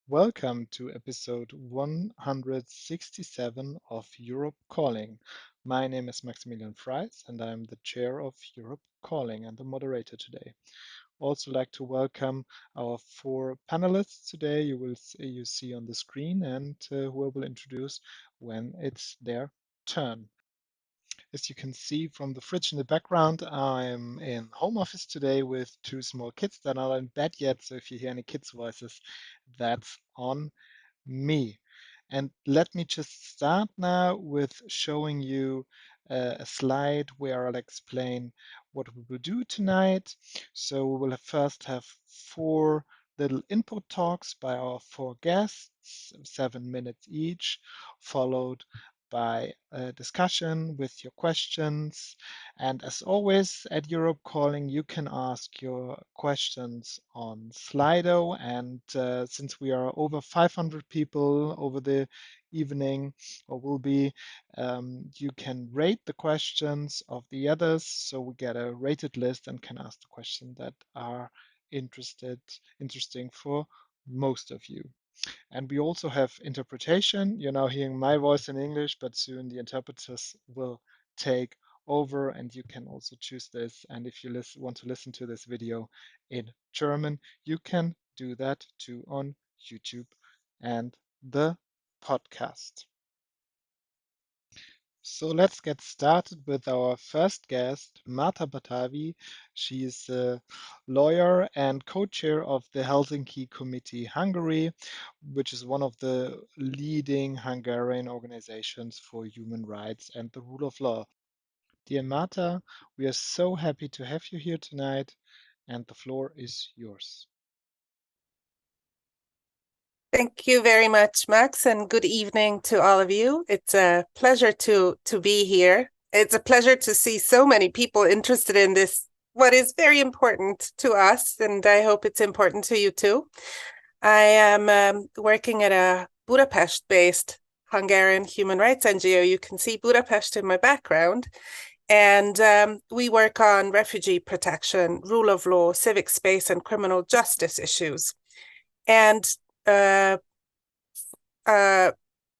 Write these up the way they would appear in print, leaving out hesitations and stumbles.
Welcome to episode 167 of Europe Calling. My name is Maximilian and I'm the chair of Europe Calling and the moderator today. Also like to welcome our four panelists today. You see on the screen and who I will introduce when it's their turn. As you can see from the fridge in the background, I'm in home office today with two small kids that are not in bed yet. So if you hear any kids' voices, that's on me. And let me just start now with showing you a slide where I'll explain what we will do tonight. So we will first have four little input talks by our four guests, 7 minutes each, followed by a discussion with your questions. And as always at Europe Calling, you can ask your questions on Slido. And since we are over 500 people over the evening, or will be, you can rate the questions of the others. So we get a rated list and can ask the questions that are interesting for most of you. And we also have interpretation. You're now hearing my voice in English, but soon the interpreters will take over and you can also choose this. And if you want to listen to this video in German, you can do that too on YouTube and the podcast. So let's get started with our first guest, Márta Pardavi. She is a lawyer and co-chair of the Helsinki Committee Hungary, which is one of the leading Hungarian organizations for human rights and the rule of law. Dear Márta, we are so happy to have you here tonight, and the floor is yours. Thank you very much, Max, and good evening to all of you. It's a pleasure to be here. It's a pleasure to see so many people interested in this, what is very important to us, and I hope it's important to you too. I am working at a Budapest-based Hungarian human rights NGO. You can see Budapest in my background. And we work on refugee protection, rule of law, civic space, and criminal justice issues. And the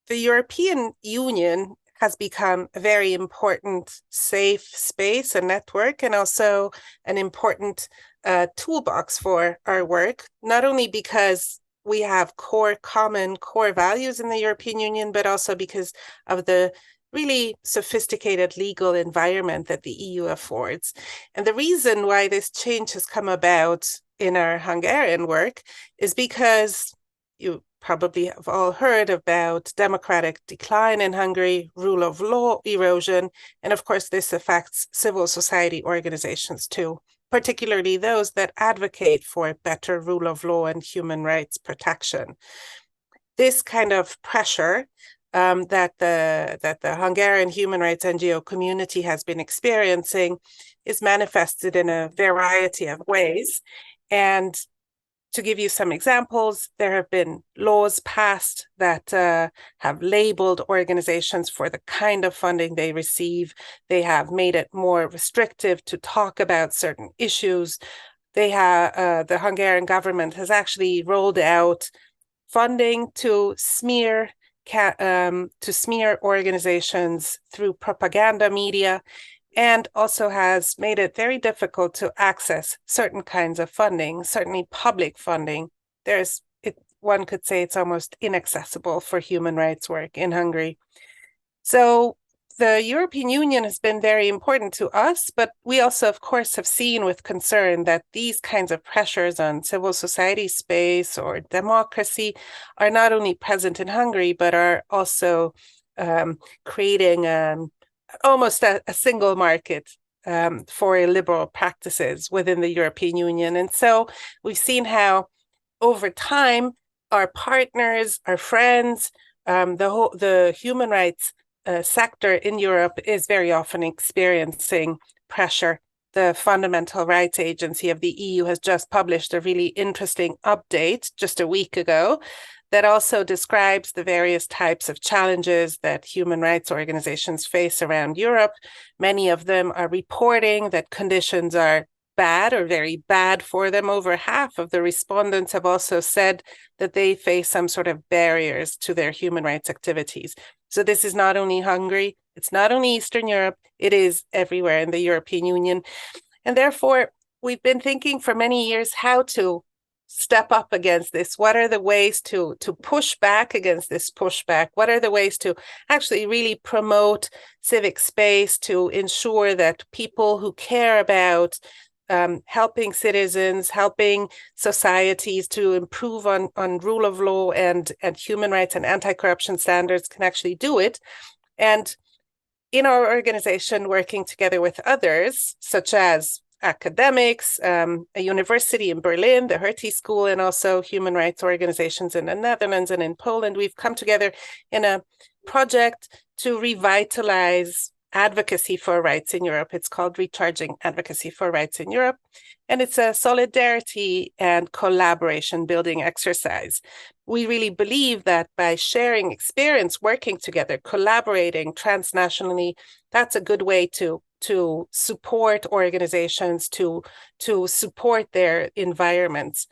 European Union has become a very important safe space and network, and also an important toolbox for our work, not only because we have common core values in the European Union, but also because of the really sophisticated legal environment that the EU affords. And the reason why this change has come about in our Hungarian work is because you probably have all heard about democratic decline in Hungary, rule of law erosion, and of course this affects civil society organizations too, particularly those that advocate for better rule of law and human rights protection. This kind of pressure that the Hungarian human rights NGO community has been experiencing is manifested in a variety of ways. And to give you some examples, there have been laws passed that have labeled organizations for the kind of funding they receive. They have made it more restrictive to talk about certain issues. The Hungarian government has actually rolled out funding to smear organizations through propaganda media, and also has made it very difficult to access certain kinds of funding, certainly public funding. One could say it's almost inaccessible for human rights work in Hungary. So the European Union has been very important to us, but we also, of course, have seen with concern that these kinds of pressures on civil society space or democracy are not only present in Hungary, but are also creating almost a single market for liberal practices within the European Union. And so we've seen how over time, our partners, our friends, the human rights sector in Europe is very often experiencing pressure. The Fundamental Rights Agency of the EU has just published a really interesting update just a week ago that also describes the various types of challenges that human rights organizations face around Europe. Many of them are reporting that conditions are bad or very bad for them. Over half of the respondents have also said that they face some sort of barriers to their human rights activities. So this is not only Hungary, it's not only Eastern Europe, it is everywhere in the European Union. And therefore, we've been thinking for many years how to step up against this. What are the ways to push back against this pushback? What are the ways to actually really promote civic space, to ensure that people who care about helping citizens, helping societies to improve on rule of law and human rights and anti-corruption standards can actually do it? And in our organization, working together with others, such as academics, a university in Berlin, the Hertie School, and also human rights organizations in the Netherlands and in Poland, we've come together in a project to revitalize advocacy for rights in Europe. It's called Recharging Advocacy for Rights in Europe. And it's a solidarity and collaboration building exercise. We really believe that by sharing experience, working together, collaborating transnationally, that's a good way to support organizations, to support their environments.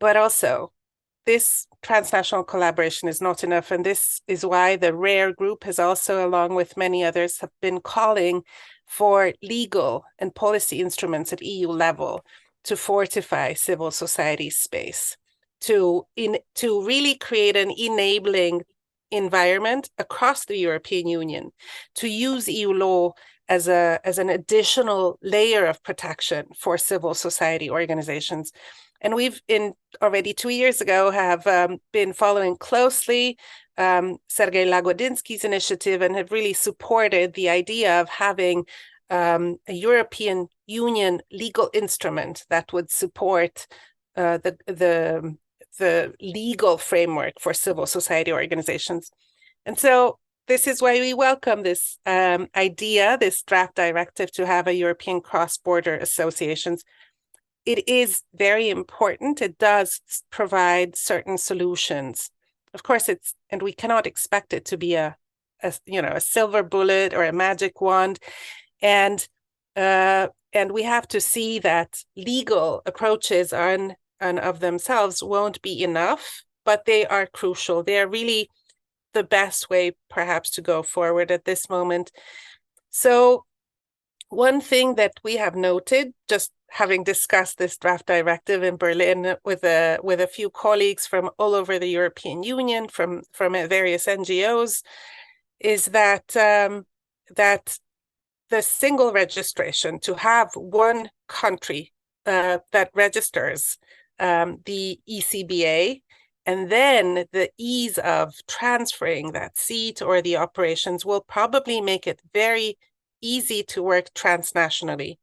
But also, this transnational collaboration is not enough. And this is why the RARE group has also, along with many others, have been calling for legal and policy instruments at EU level to fortify civil society space, to really create an enabling environment across the European Union, to use EU law as an additional layer of protection for civil society organizations. And we've already 2 years ago have been following closely Sergey Lagodinsky's initiative and have really supported the idea of having a European Union legal instrument that would support the legal framework for civil society organizations. And so this is why we welcome this idea, this draft directive to have a European cross-border associations. It is very important. It does provide certain solutions. Of course, and we cannot expect it to be a silver bullet or a magic wand. And we have to see that legal approaches on of themselves won't be enough, but they are crucial. They are really the best way, perhaps, to go forward at this moment. So one thing that we have noted, just having discussed this draft directive in Berlin with a few colleagues from all over the European Union, from various NGOs, is that that the single registration, to have one country that registers the ECBA, and then the ease of transferring that seat or the operations will probably make it very easy to work transnationally.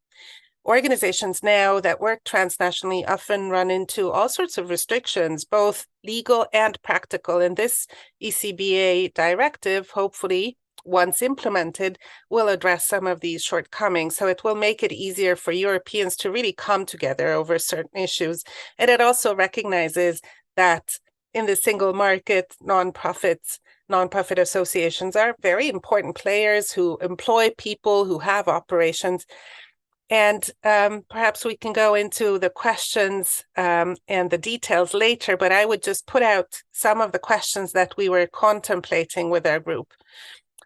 Organizations now that work transnationally often run into all sorts of restrictions, both legal and practical. And this ECBA directive, hopefully, once implemented, will address some of these shortcomings. So it will make it easier for Europeans to really come together over certain issues. And it also recognizes that in the single market, nonprofit associations are very important players who employ people, who have operations. And perhaps we can go into the questions and the details later, but I would just put out some of the questions that we were contemplating with our group.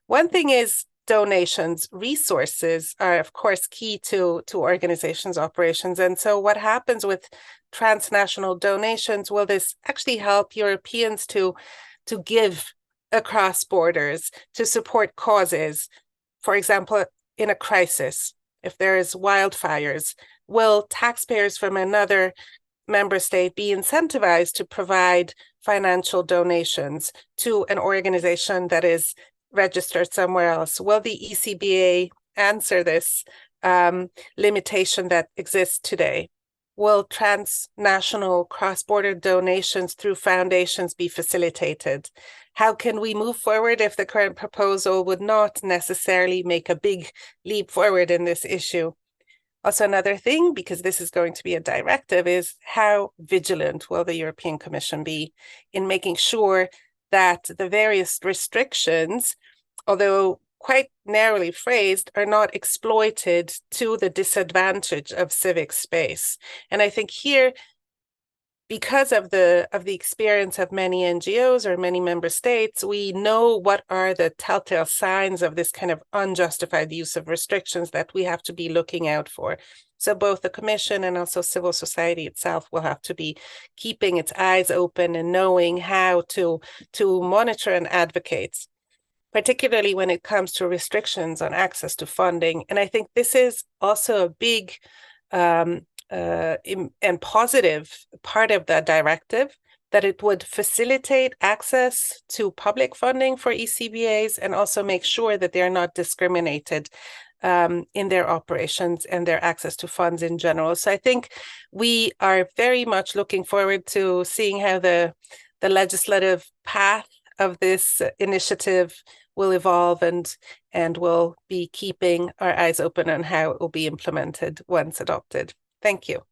One thing is donations. Resources are, of course, key to organizations' operations. And so what happens with transnational donations? Will this actually help Europeans to give across borders, to support causes? For example, in a crisis, if there is wildfires, will taxpayers from another member state be incentivized to provide financial donations to an organization that is registered somewhere else? Will the ECBA answer this limitation that exists today? Will transnational cross-border donations through foundations be facilitated? How can we move forward if the current proposal would not necessarily make a big leap forward in this issue? Also, another thing, because this is going to be a directive, is how vigilant will the European Commission be in making sure that the various restrictions, although quite narrowly phrased, are not exploited to the disadvantage of civic space. And I think here, because of the experience of many NGOs or many member states, we know what are the telltale signs of this kind of unjustified use of restrictions that we have to be looking out for. So both the Commission and also civil society itself will have to be keeping its eyes open and knowing how to monitor and advocate, particularly when it comes to restrictions on access to funding. And I think this is also a big and positive part of the directive, that it would facilitate access to public funding for ECBAs and also make sure that they're not discriminated in their operations and their access to funds in general. So I think we are very much looking forward to seeing how the legislative path of this initiative will evolve, and we'll be keeping our eyes open on how it will be implemented once adopted. Thank you.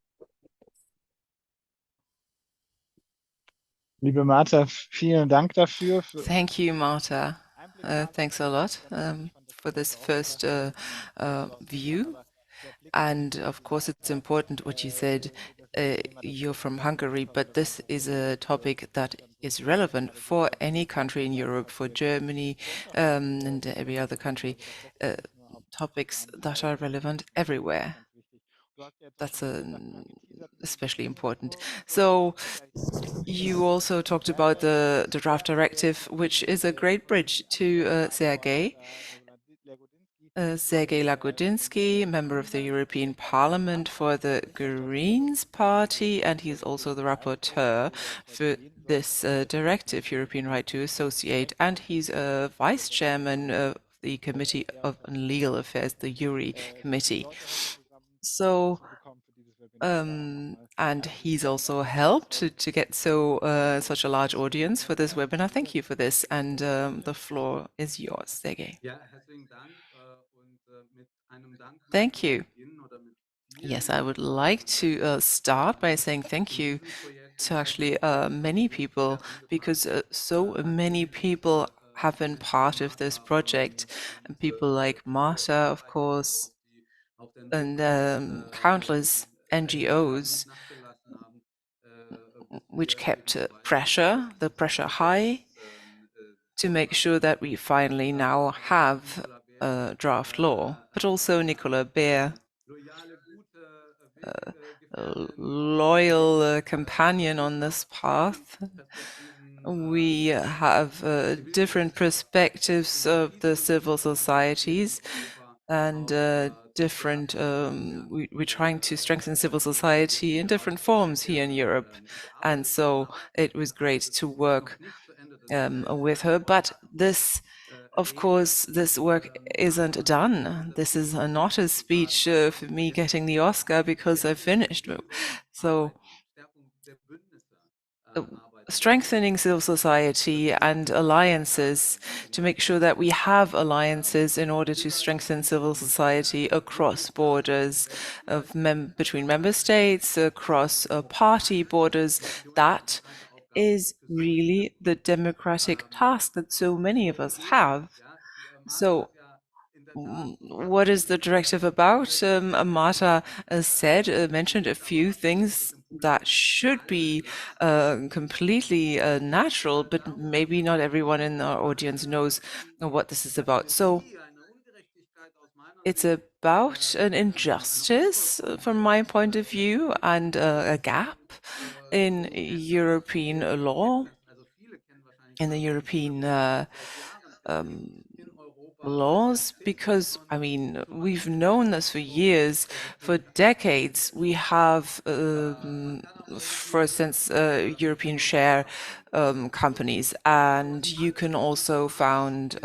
Liebe Marta, vielen Dank dafür. Thank you, Márta. Thanks a lot for this first view. And of course, it's important what you said. You're from Hungary, but this is a topic that is relevant for any country in Europe, for Germany and every other country. Topics that are relevant everywhere. That's especially important. So you also talked about the draft directive, which is a great bridge to Sergey Lagodinsky, member of the European Parliament for the Greens Party, and he's also the rapporteur for this directive, European Right to Associate, and he's a vice chairman of the Committee of Legal Affairs, the URI Committee. So, and he's also helped to get such a large audience for this webinar. Thank you for this, and the floor is yours, Sergey. Thank you. Yes, I would like to start by saying thank you to actually many people, because so many people have been part of this project, and people like Márta, of course, and countless NGOs, which kept the pressure high, to make sure that we finally now have a draft law, but also Nicola, Bernd, a loyal companion on this path. We have different perspectives of the civil societies, and different. We're trying to strengthen civil society in different forms here in Europe, and so it was great to work with her. But this, of course, this work isn't done. This is not a speech for me getting the Oscar because I finished. So strengthening civil society and alliances, to make sure that we have alliances in order to strengthen civil society across borders between member states, across party borders. That is really the democratic task that so many of us have. So what is the directive about? Márta mentioned a few things that should be completely natural, but maybe not everyone in our audience knows what this is about. So it's about an injustice from my point of view, and a gap in European law, in the European laws, because I mean, we've known this for years, for decades. We have, for instance, European share companies, and you can also found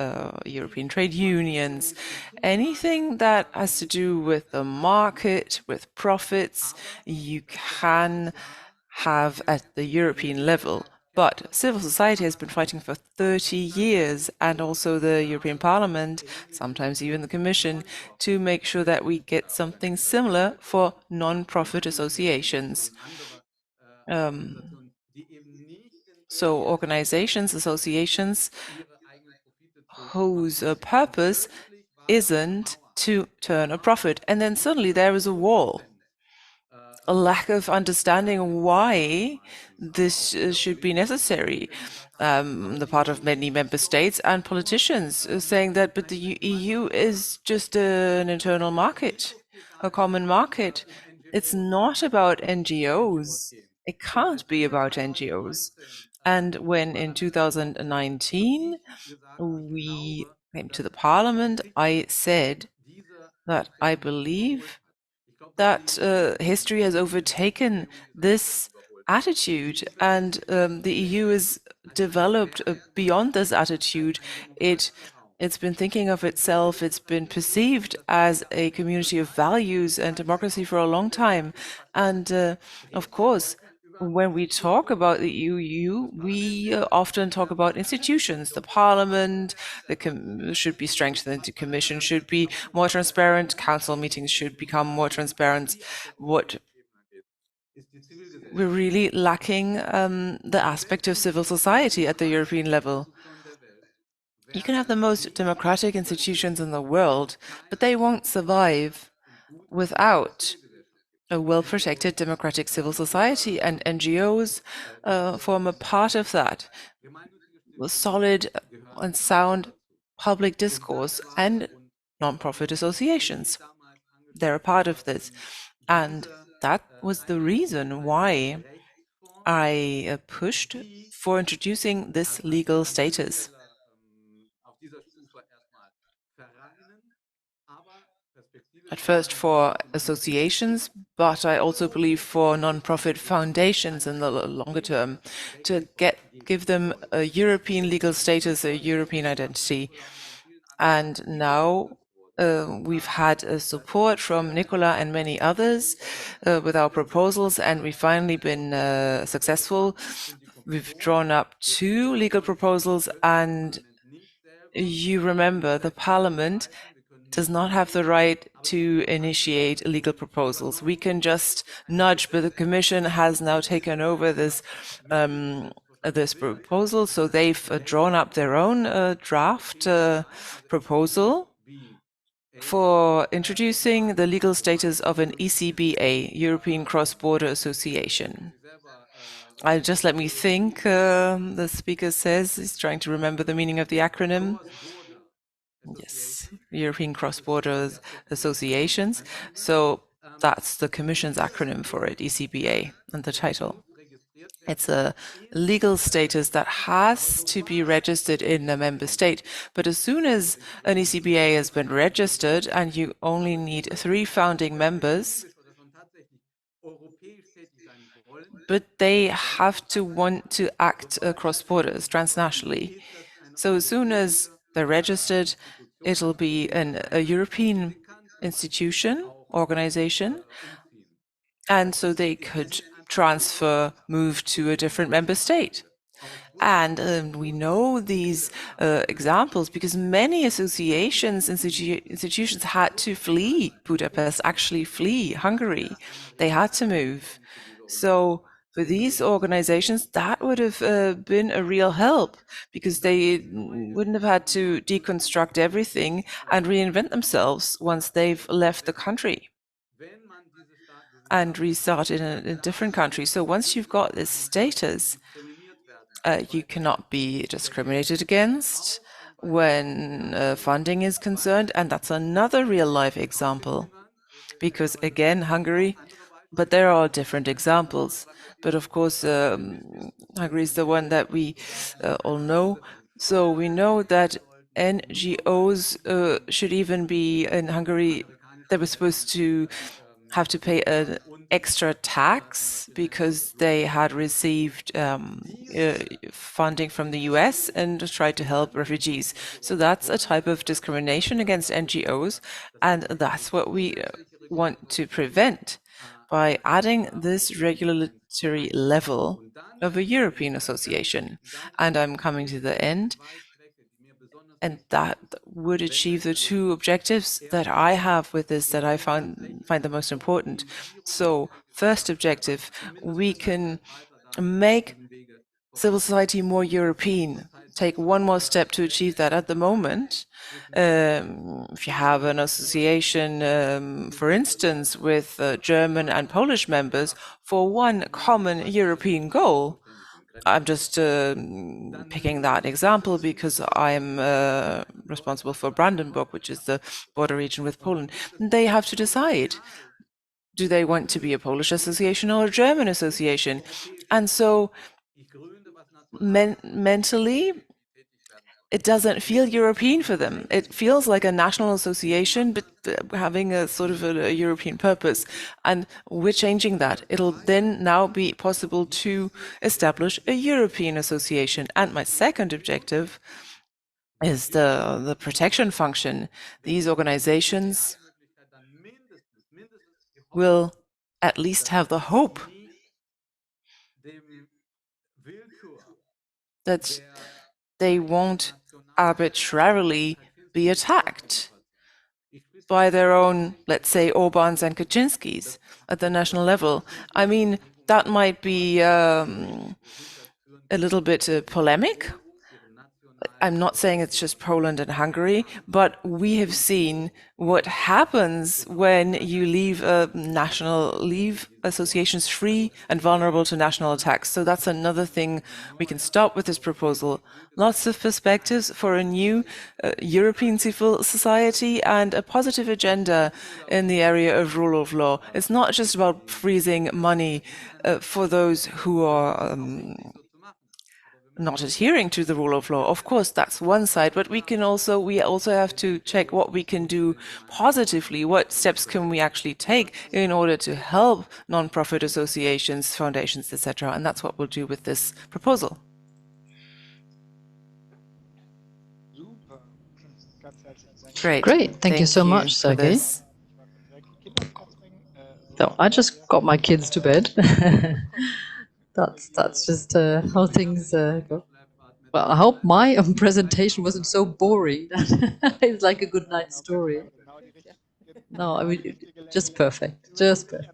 European trade unions. Anything that has to do with the market, with profits, you can have at the European level. But civil society has been fighting for 30 years, and also the European Parliament, sometimes even the Commission, to make sure that we get something similar for non-profit associations. So organizations, associations whose purpose isn't to turn a profit. And then suddenly there is a wall, a lack of understanding why this should be necessary on the part of many member states and politicians, saying that, but the EU is just an internal market, a common market. It's not about NGOs. It can't be about NGOs. And when in 2019 we came to the parliament, I said that I believe that history has overtaken this attitude, and the EU has developed beyond this attitude. It's been thinking of itself, it's been perceived as a community of values and democracy for a long time. And of course, when we talk about the EU, we often talk about institutions. The Parliament should be strengthened. The Commission should be more transparent. Council meetings should become more transparent. What we're really lacking the aspect of civil society at the European level. You can have the most democratic institutions in the world, but they won't survive without a well-protected democratic civil society, and NGOs form a part of that. A solid and sound public discourse and non-profit associations. They're a part of this. And that was the reason why I pushed for introducing this legal status. At first for associations, but I also believe for non-profit foundations in the longer term, to give them a European legal status, a European identity. And now we've had support from Nicola and many others with our proposals, and we've finally been successful. We've drawn up 2 legal proposals, and you remember the Parliament does not have the right to initiate legal proposals. We can just nudge, but the Commission has now taken over this this proposal, so they've drawn up their own draft proposal for introducing the legal status of an ECBA, European Cross-Border Association. Just let me think, the speaker says, he's trying to remember the meaning of the acronym. Yes, European Cross-Border Associations. So that's the Commission's acronym for it, ECBA, and the title. It's a legal status that has to be registered in a member state. But as soon as an ECBA has been registered and you only need 3 founding members, but they have to want to act across borders, transnationally. So as soon as they're registered, it'll be a European institution, organization, and so they could move to a different member state. And we know these examples because many associations, institutions had to flee Budapest, actually flee Hungary. They had to move. So for these organizations, that would have been a real help because they wouldn't have had to deconstruct everything and reinvent themselves once they've left the country and restart in a different country. So once you've got this status, you cannot be discriminated against when funding is concerned. And that's another real life example. Because again, Hungary, but there are different examples. But of course, Hungary is the one that we all know. So we know that NGOs should even be in Hungary, they were supposed to have to pay an extra tax because they had received funding from the US and tried to help refugees. So that's a type of discrimination against NGOs, and that's what we want to prevent by adding this regulatory level of a European association. And I'm coming to the end. And that would achieve the 2 objectives that I have with this that I find the most important. So first objective, we can make civil society more European, take one more step to achieve that. At the moment, if you have an association, for instance, with German and Polish members for one common European goal, I'm just picking that example because I'm responsible for Brandenburg, which is the border region with Poland. They have to decide, do they want to be a Polish association or a German association? And so mentally, it doesn't feel European for them. It feels like a national association, but having a sort of a European purpose. And we're changing that. It'll then now be possible to establish a European association. And my second objective is the protection function. These organizations will at least have the hope that they won't arbitrarily be attacked by their own, let's say, Orbáns and Kaczynskis at the national level. I mean, that might be a little bit polemic. I'm not saying it's just Poland and Hungary, but we have seen what happens when you leave associations free and vulnerable to national attacks. So that's another thing we can stop with this proposal. Lots of perspectives for a new European civil society and a positive agenda in the area of rule of law. It's not just about freezing money for those who are not adhering to the rule of law. Of course, that's one side, but we also have to check what we can do positively. What steps can we actually take in order to help non-profit associations, foundations, etc. And that's what we'll do with this proposal. Great. Thank you so much, Sergey. So I just got my kids to bed. That's just how things go. Well, I hope my presentation wasn't so boring. It's like a good night story. No, I mean, just perfect. Just perfect.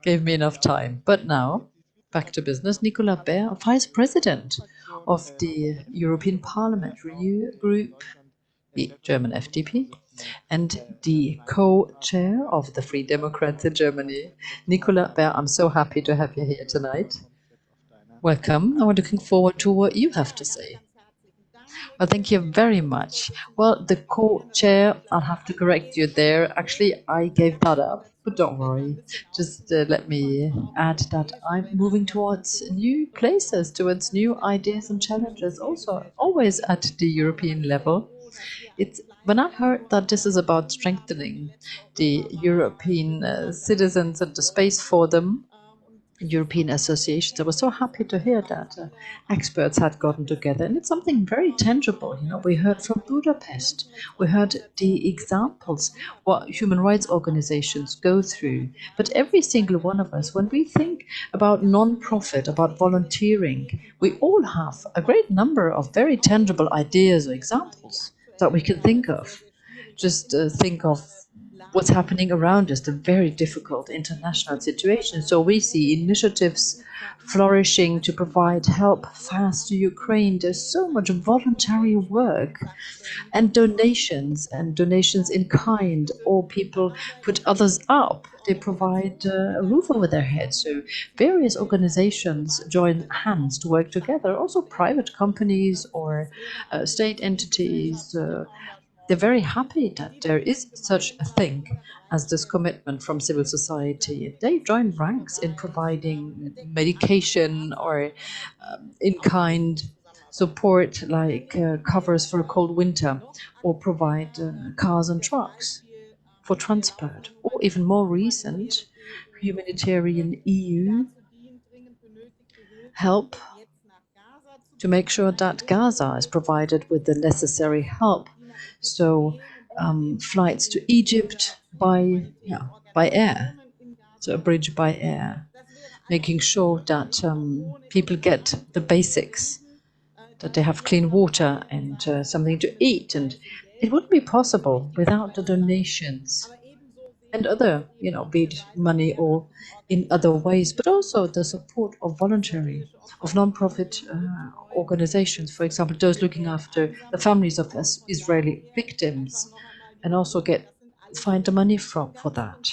Gave me enough time. But now, back to business. Nicola Bernd, Vice President of the European Parliament Renew Group, the German FDP, and the co-chair of the Free Democrats in Germany. Nicola Bernd, I'm so happy to have you here tonight. Welcome. I'm looking forward to what you have to say. Well, thank you very much. Well, the co-chair, I'll have to correct you there. Actually, I gave that up, but don't worry. Just let me add that I'm moving towards new places, towards new ideas and challenges, also always at the European level. When I heard that this is about strengthening the European citizens and the space for them, European associations, I was so happy to hear that experts had gotten together, and it's something very tangible. You know, we heard from Budapest, we heard the examples what human rights organizations go through. But every single one of us, when we think about non-profit, about volunteering, we all have a great number of very tangible ideas or examples that we can think of. Just think of what's happening around us, the very difficult international situation. So we see initiatives flourishing to provide help fast to Ukraine. There's so much voluntary work and donations in kind, or people put others up. They provide a roof over their heads. So various organizations join hands to work together, also private companies or state entities. They're very happy that there is such a thing as this commitment from civil society. They join ranks in providing medication or in-kind support, like covers for a cold winter, or provide cars and trucks for transport, or even more recent, humanitarian EU help to make sure that Gaza is provided with the necessary help. So flights to Egypt by air, so a bridge by air, making sure that people get the basics, that they have clean water and something to eat. And it wouldn't be possible without the donations and other, be it money or in other ways, but also the support of non-profit organizations, for example, those looking after the families of Israeli victims, and also find the money for that.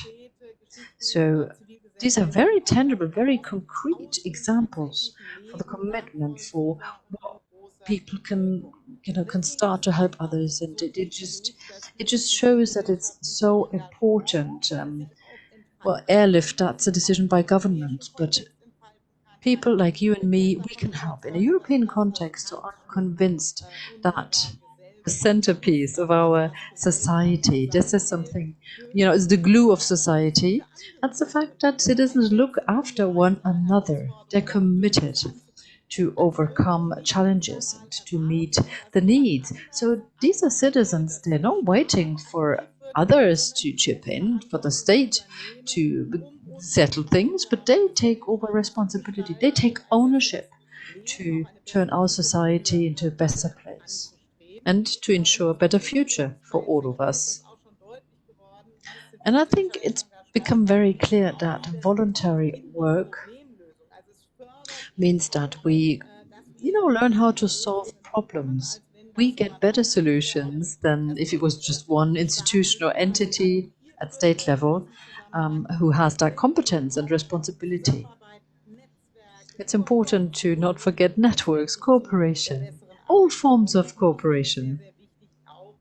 So these are very tangible, very concrete examples for the commitment, for what people can start to help others, and it just shows that it's so important. Airlift, that's a decision by government, but people like you and me, we can help in a European context. So I'm convinced that the centerpiece of our society, this is something, it's the glue of society. That's the fact that citizens look after one another. They're committed to overcome challenges and to meet the needs. So these are citizens, they're not waiting for others to chip in, for the state to settle things, but they take over responsibility. They take ownership to turn our society into a better place and to ensure a better future for all of us. And I think it's become very clear that voluntary work means that we learn how to solve problems. We get better solutions than if it was just one institution or entity at state level who has that competence and responsibility. It's important to not forget networks, cooperation, all forms of cooperation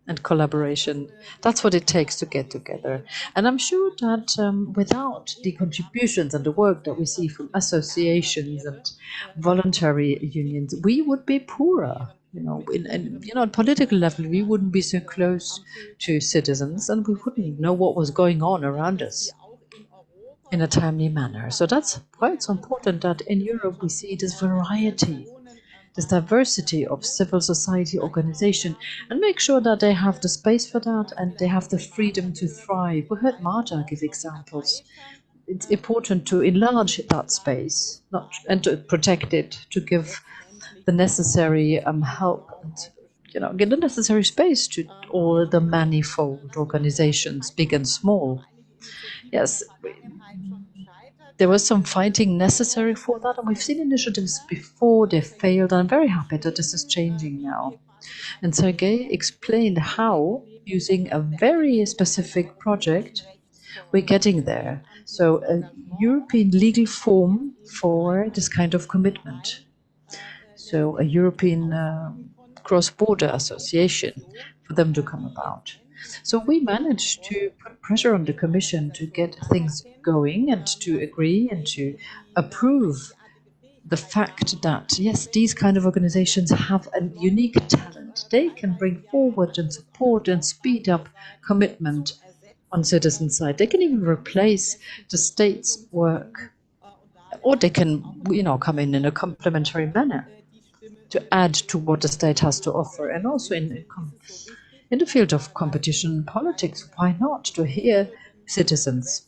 and collaboration. That's what it takes to get together. And I'm sure that without the contributions and the work that we see from associations and voluntary unions, we would be poorer. At political level, we wouldn't be so close to citizens, and we wouldn't know what was going on around us in a timely manner. So that's why it's important that in Europe we see this variety, this diversity of civil society organization, and make sure that they have the space for that and they have the freedom to thrive. We heard Márta give examples. It's important to enlarge that space, and to protect it, to give the necessary help and get the necessary space to all the manifold organizations, big and small. Yes, there was some fighting necessary for that, and we've seen initiatives before, they failed, and I'm very happy that this is changing now. And Sergey explained how, using a very specific project, we're getting there. So a European legal form for this kind of commitment. So a European cross-border association for them to come about. So we managed to put pressure on the Commission to get things going and to agree and to approve the fact that, yes, these kind of organizations have a unique talent. They can bring forward and support and speed up commitment on citizen side. They can even replace the state's work, or they can, come in a complementary manner to add to what the state has to offer. And also in the field of competition politics, why not to hear citizens?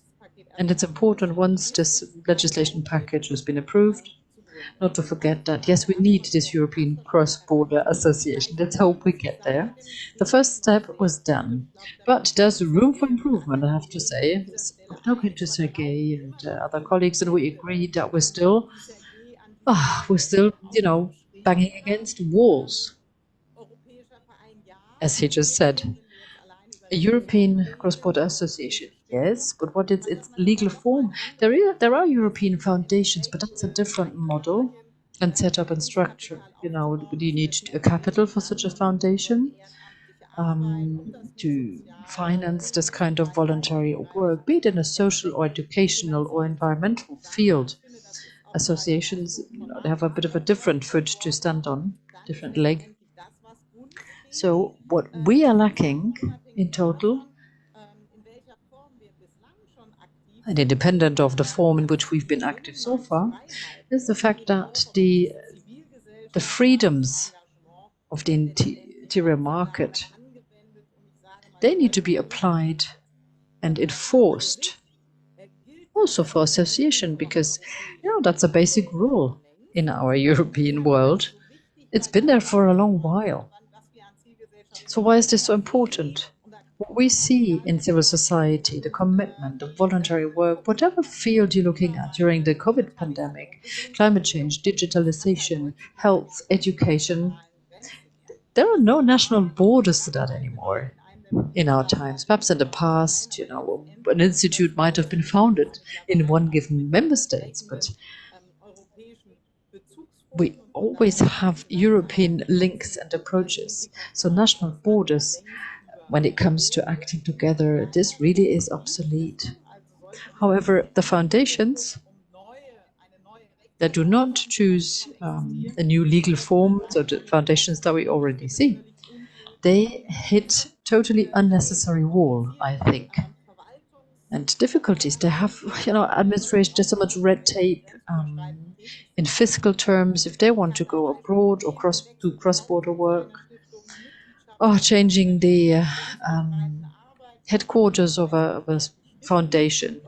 And it's important, once this legislation package has been approved, not to forget that, yes, we need this European cross-border association. Let's hope we get there. The first step was done, but there's room for improvement, I have to say. I'm talking to Sergey and other colleagues, and we agreed that we're still, banging against walls, as he just said. A European cross-border association, yes, but what is its legal form? There are European foundations, but that's a different model and setup and structure. Do you need a capital for such a foundation to finance this kind of voluntary work, be it in a social or educational or environmental field? Associations, they have a bit of a different foot to stand on, different leg. So what we are lacking in total, and independent of the form in which we've been active so far, is the fact that the freedoms of the interior market, they need to be applied and enforced also for association, because that's a basic rule in our European world. It's been there for a long while. So why is this so important? what we see in civil society, the commitment, the voluntary work, whatever field you're looking at during the COVID pandemic, climate change, digitalization, health, education, there are no national borders to that anymore in our times. Perhaps in the past, an institute might have been founded in one given member state, but we always have European links and approaches. So national borders, when it comes to acting together, this really is obsolete. However, the foundations that do not choose a new legal form, so the foundations that we already see, they hit totally unnecessary wall, I think. And difficulties. They have, administration, there's so much red tape in fiscal terms if they want to go abroad or do cross-border work, or changing the headquarters of a foundation.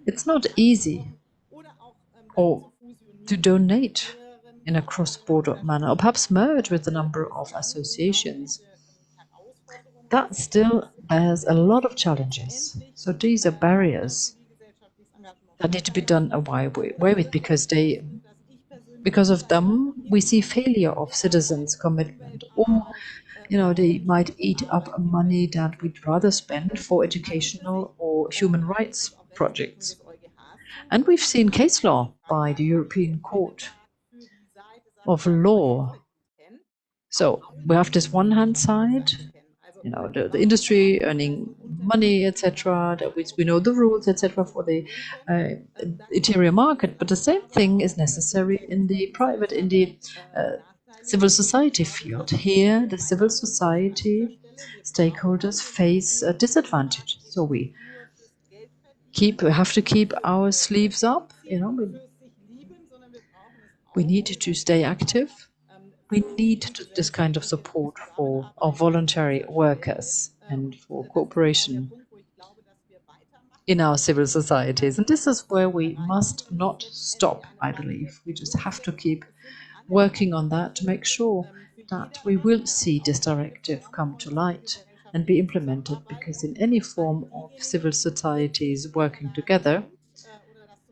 It's not easy. Or to donate in a cross-border manner, or perhaps merge with a number of associations. That still bears a lot of challenges. So these are barriers that need to be done away with, because of them we see failure of citizens' commitment, or they might eat up money that we'd rather spend for educational or human rights projects. And we've seen case law by the European Court of Law. So we have this one hand side, the industry earning money, etc. That we know the rules, etc. for the interior market. But the same thing is necessary in the civil society field. Here, the civil society stakeholders face a disadvantage. So we have to keep our sleeves up. We need to stay active. We need this kind of support for our voluntary workers and for cooperation in our civil societies. And this is where we must not stop, I believe. We just have to keep working on that to make sure that we will see this directive come to light and be implemented, because in any form of civil societies working together,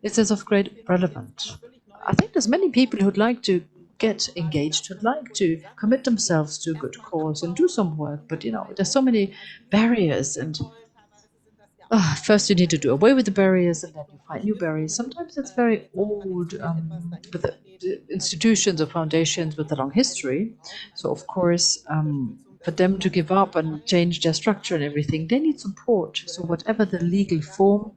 it is of great relevance. I think there's many people who'd like to get engaged, who'd like to commit themselves to a good cause and do some work, but there's so many barriers, and first you need to do away with the barriers, and then you find new barriers. Sometimes it's very old, with the institutions or foundations with a long history. So of course, for them to give up and change their structure and everything, they need support. So whatever the legal form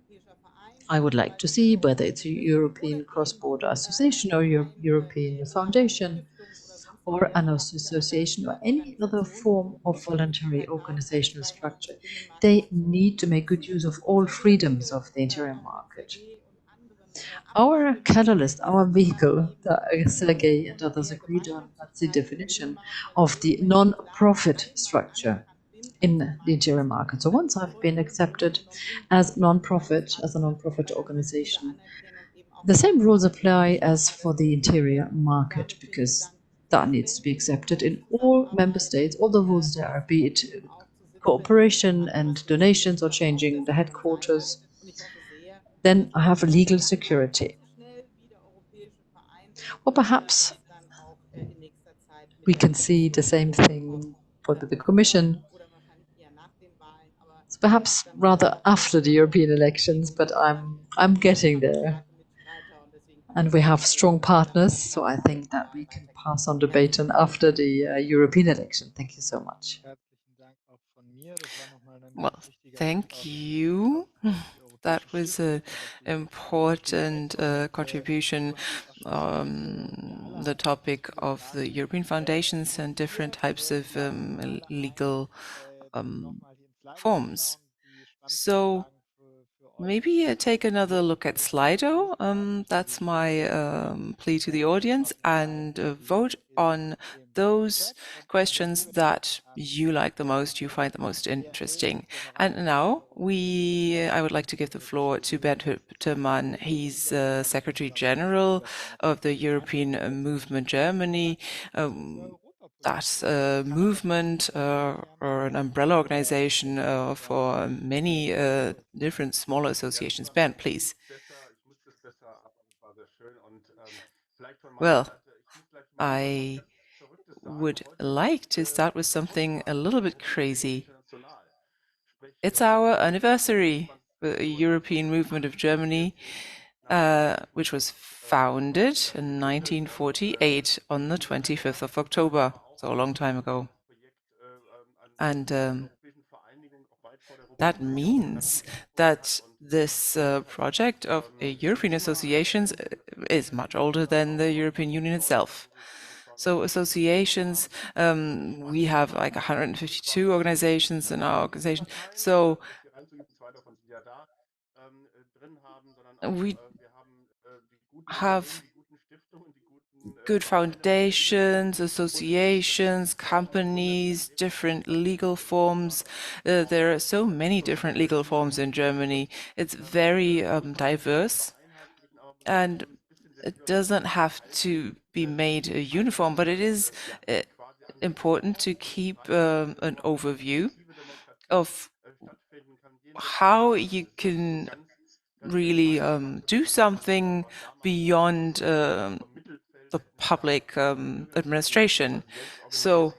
I would like to see, whether it's a European cross-border association or European foundation or an association or any other form of voluntary organizational structure, they need to make good use of all freedoms of the interior market. Our catalyst, our vehicle, Sergey and others agreed on, that's the definition of the non-profit structure in the interior market. So once I've been accepted as a non-profit organization, the same rules apply as for the interior market, because that needs to be accepted in all member states. All the rules there are, be it cooperation and donations or changing the headquarters, then I have legal security. Or perhaps we can see the same thing for the Commission. It's perhaps rather after the European elections, but I'm getting there. And we have strong partners, so I think that we can pass on the baton after the European election. Thank you so much. Well, thank you. That was an important contribution, the topic of the European foundations and different types of legal forms. So maybe take another look at Slido. That's my plea to the audience, and vote on those questions that you like the most, you find the most interesting. And now I would like to give the floor to Bernd Hüttemann. He's Secretary General of the European Movement Germany. that's a movement or an umbrella organization for many different smaller associations. Bernd, please. Well, I would like to start with something a little bit crazy. It's our anniversary, the European Movement of Germany, which was founded in 1948 on the 25th of October, so a long time ago. And that means that this project of European associations is much older than the European Union itself. So associations, we have like 152 organizations in our organization. So we have good foundations, associations, companies, different legal forms. There are so many different legal forms in Germany. It's very diverse, and it doesn't have to be made uniform, but it is important to keep an overview of how you can really do something beyond the public administration. So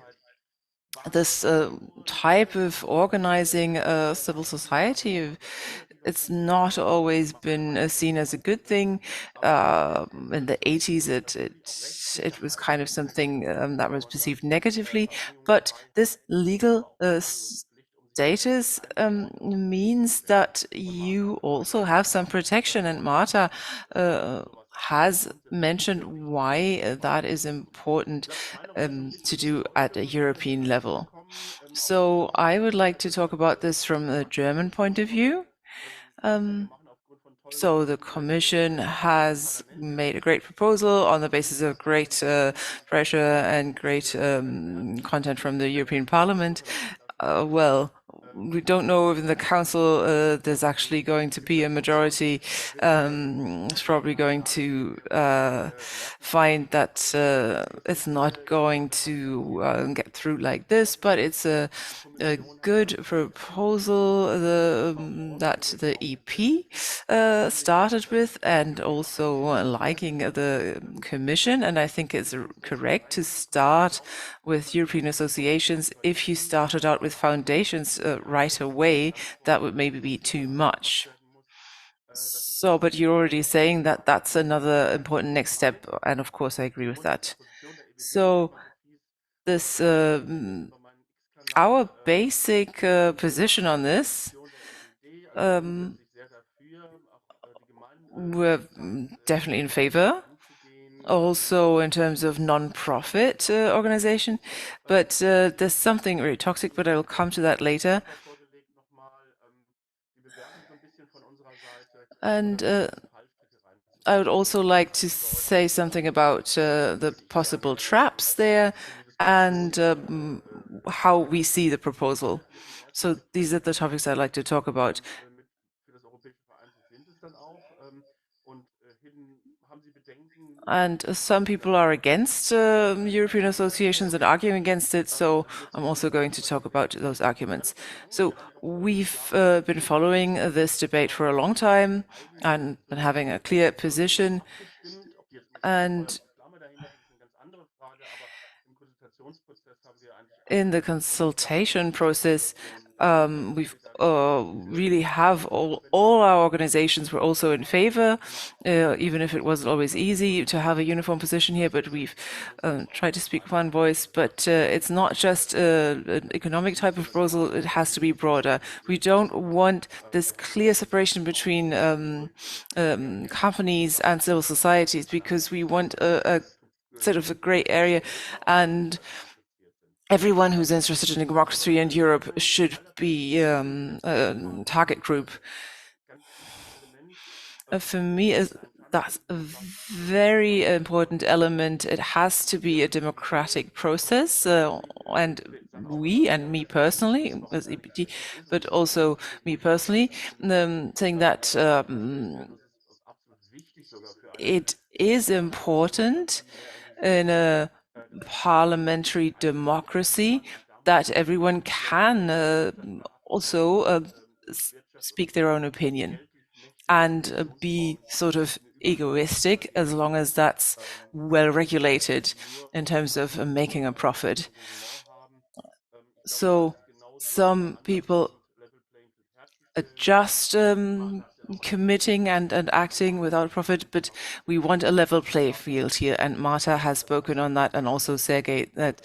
this type of organizing civil society, it's not always been seen as a good thing. In the 80s, it was kind of something that was perceived negatively. But this legal status means that you also have some protection, and Márta has mentioned why that is important to do at a European level. So I would like to talk about this from a German point of view. So the Commission has made a great proposal on the basis of great pressure and great content from the European Parliament. Well, we don't know if in the Council there's actually going to be a majority. It's probably going to find that it's not going to get through like this, but it's a good proposal that the EP started with, and also liking the Commission. And I think it's correct to start with European associations. If you started out with foundations right away, that would maybe be too much. So, but you're already saying that that's another important next step, and of course I agree with that. So this our basic position on this, we're definitely in favor. Also in terms of non-profit organization, but there's something very toxic, but I'll come to that later. And I would also like to say something about the possible traps there and how we see the proposal. So these are the topics I'd like to talk about. And some people are against European associations and arguing against it, so I'm also going to talk about those arguments. So we've been following this debate for a long time and been having a clear position. And in the consultation process, we've really have all our organizations were also in favor, even if it wasn't always easy to have a uniform position here, but we've tried to speak one voice. But it's not just an economic type of proposal, it has to be broader. We don't want this clear separation between companies and civil societies, because we want a sort of a gray area, and everyone who's interested in democracy in Europe should be a target group. For me, that's a very important element. It has to be a democratic process, and we, and me personally, as EPT, but also me personally, saying that it is important in a parliamentary democracy, that everyone can also speak their own opinion and be sort of egoistic, as long as that's well regulated in terms of making a profit. So some people are just committing and acting without profit, but we want a level play field here. And Márta has spoken on that, and also Sergey, that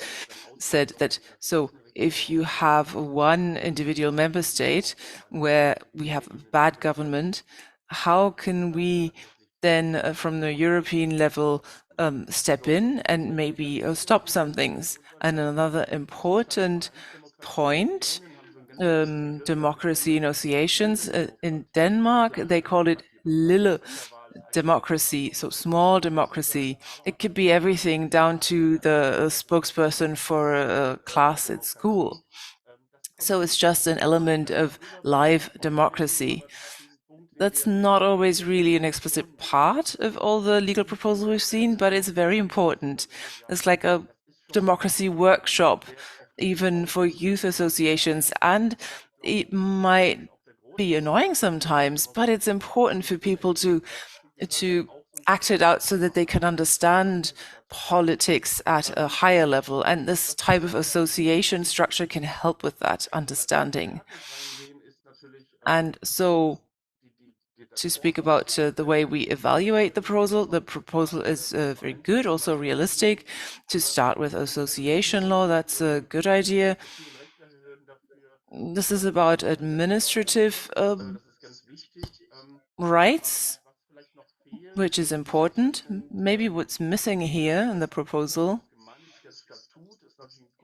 said that, so if you have one individual member state where we have bad government, how can we then from the European level step in and maybe stop some things? And another important point, democracy negotiations. In Denmark, they call it lille democracy, so small democracy. It could be everything down to the spokesperson for a class at school. So it's just an element of live democracy. That's not always really an explicit part of all the legal proposals we've seen, but it's very important. It's like a democracy workshop, even for youth associations, and it might be annoying sometimes, but it's important for people to act it out so that they can understand politics at a higher level. And this type of association structure can help with that understanding. And so to speak about the way we evaluate the proposal is very good, also realistic. To start with association law, that's a good idea. This is about administrative rights, which is important. Maybe what's missing here in the proposal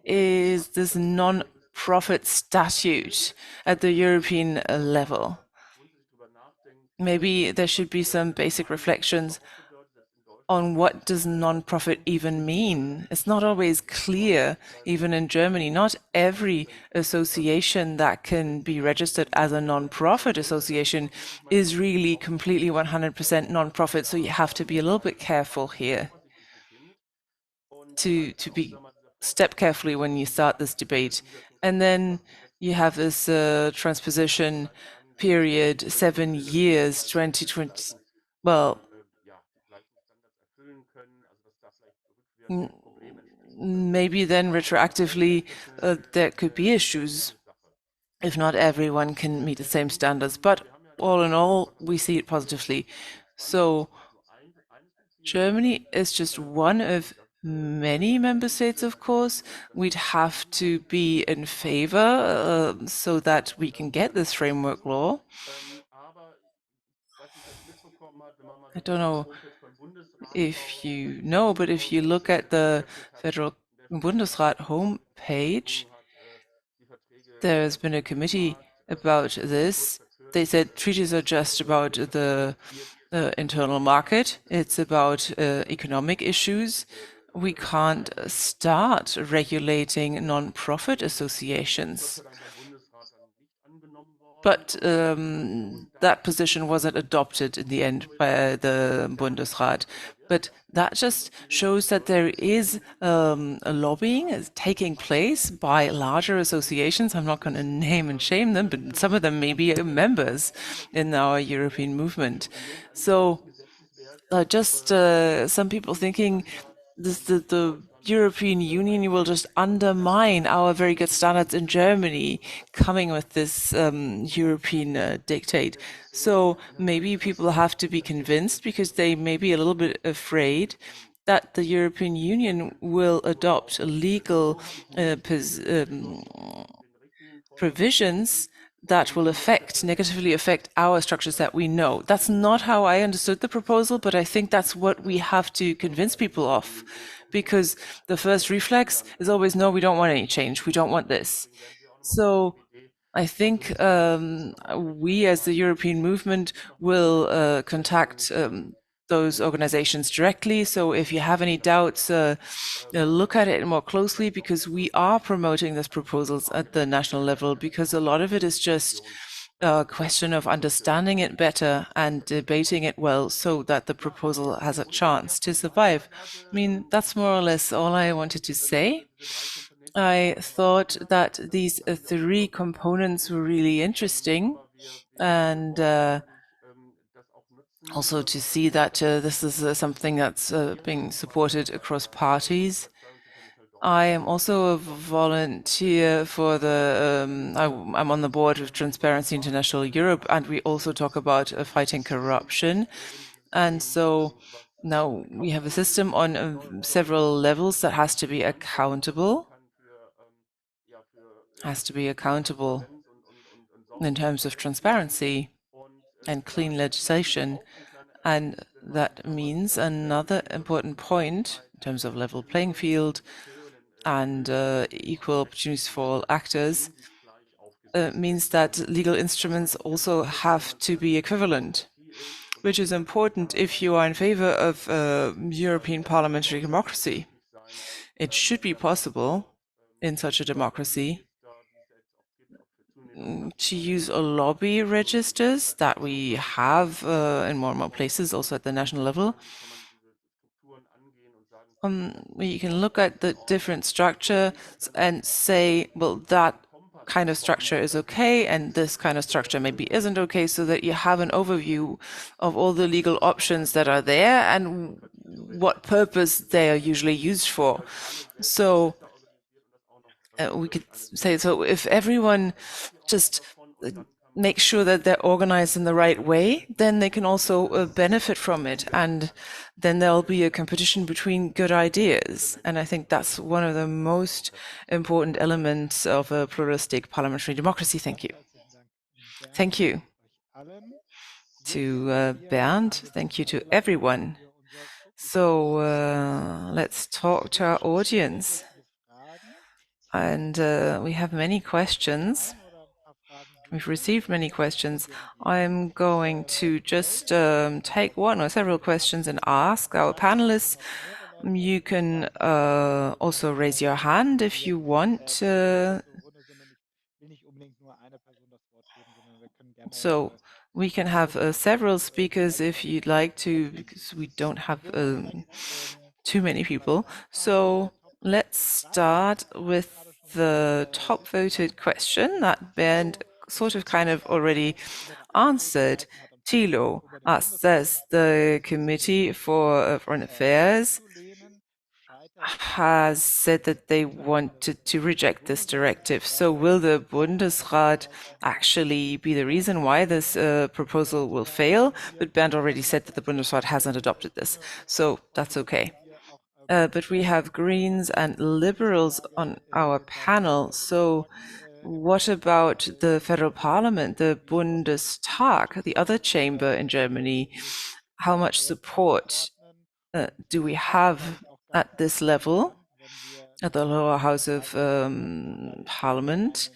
is this non-profit statute at the European level. Maybe there should be some basic reflections on what does non-profit even mean. It's not always clear, even in Germany. Not every association that can be registered as a non-profit association is really completely 100% non-profit. So you have to be a little bit careful here to be step carefully when you start this debate. And then you have this transposition period, 7 years, 2020. Well, maybe then retroactively there could be issues if not everyone can meet the same standards. But all in all, we see it positively. So Germany is just one of many member states, of course. We'd have to be in favor so that we can get this framework law. I don't know if you know, but if you look at the Federal Bundesrat homepage, there's been a committee about this. They said treaties are just about the internal market. It's about economic issues. We can't start regulating non-profit associations. But that position wasn't adopted in the end by the Bundesrat. But that just shows that there is a lobbying taking place by larger associations. I'm not going to name and shame them, but some of them may be members in our European movement. So just some people thinking the European Union will just undermine our very good standards in Germany, coming with this European dictate. So maybe people have to be convinced, because they may be a little bit afraid that the European Union will adopt legal provisions that will negatively affect our structures that we know. That's not how I understood the proposal, but I think that's what we have to convince people of, because the first reflex is always, no, we don't want any change. We don't want this. So I think we as the European movement will contact those organizations directly. So if you have any doubts, look at it more closely, because we are promoting these proposals at the national level, because a lot of it is just a question of understanding it better and debating it well so that the proposal has a chance to survive. I mean, that's more or less all I wanted to say. I thought that these three components were really interesting, and also to see that this is something that's being supported across parties. I am also a volunteer for the, I'm on the board of Transparency International Europe, and we also talk about fighting corruption. And so now we have a system on several levels that has to be accountable, in terms of transparency and clean legislation. And that means another important point in terms of level playing field and equal opportunities for all actors means that legal instruments also have to be equivalent, which is important if you are in favor of European parliamentary democracy. It should be possible in such a democracy to use a lobby registers that we have in more and more places, also at the national level. You can look at the different structures and say, well, that kind of structure is okay, and this kind of structure maybe isn't okay, so that you have an overview of all the legal options that are there and what purpose they are usually used for. So we could say, so if everyone just make sure that they're organized in the right way, then they can also benefit from it. And then there'll be a competition between good ideas. And I think that's one of the most important elements of a pluralistic parliamentary democracy. Thank you. Thank you to Bernd. Thank you to everyone. So let's talk to our audience. And we have many questions. We've received many questions. I'm going to just take one or several questions and ask our panelists. You can also raise your hand if you want. So we can have several speakers if you'd like to, because we don't have too many people. So let's start with the top voted question that Bernd sort of kind of already answered. Thilo says the Committee for Foreign Affairs has said that they wanted to reject this directive. So will the Bundesrat actually be the reason why this proposal will fail? But Bernd already said that the Bundesrat hasn't adopted this, so that's okay. But we have Greens and Liberals on our panel. So what about the federal parliament, the Bundestag, the other chamber in Germany? How much support do we have at this level, at the lower house of parliament,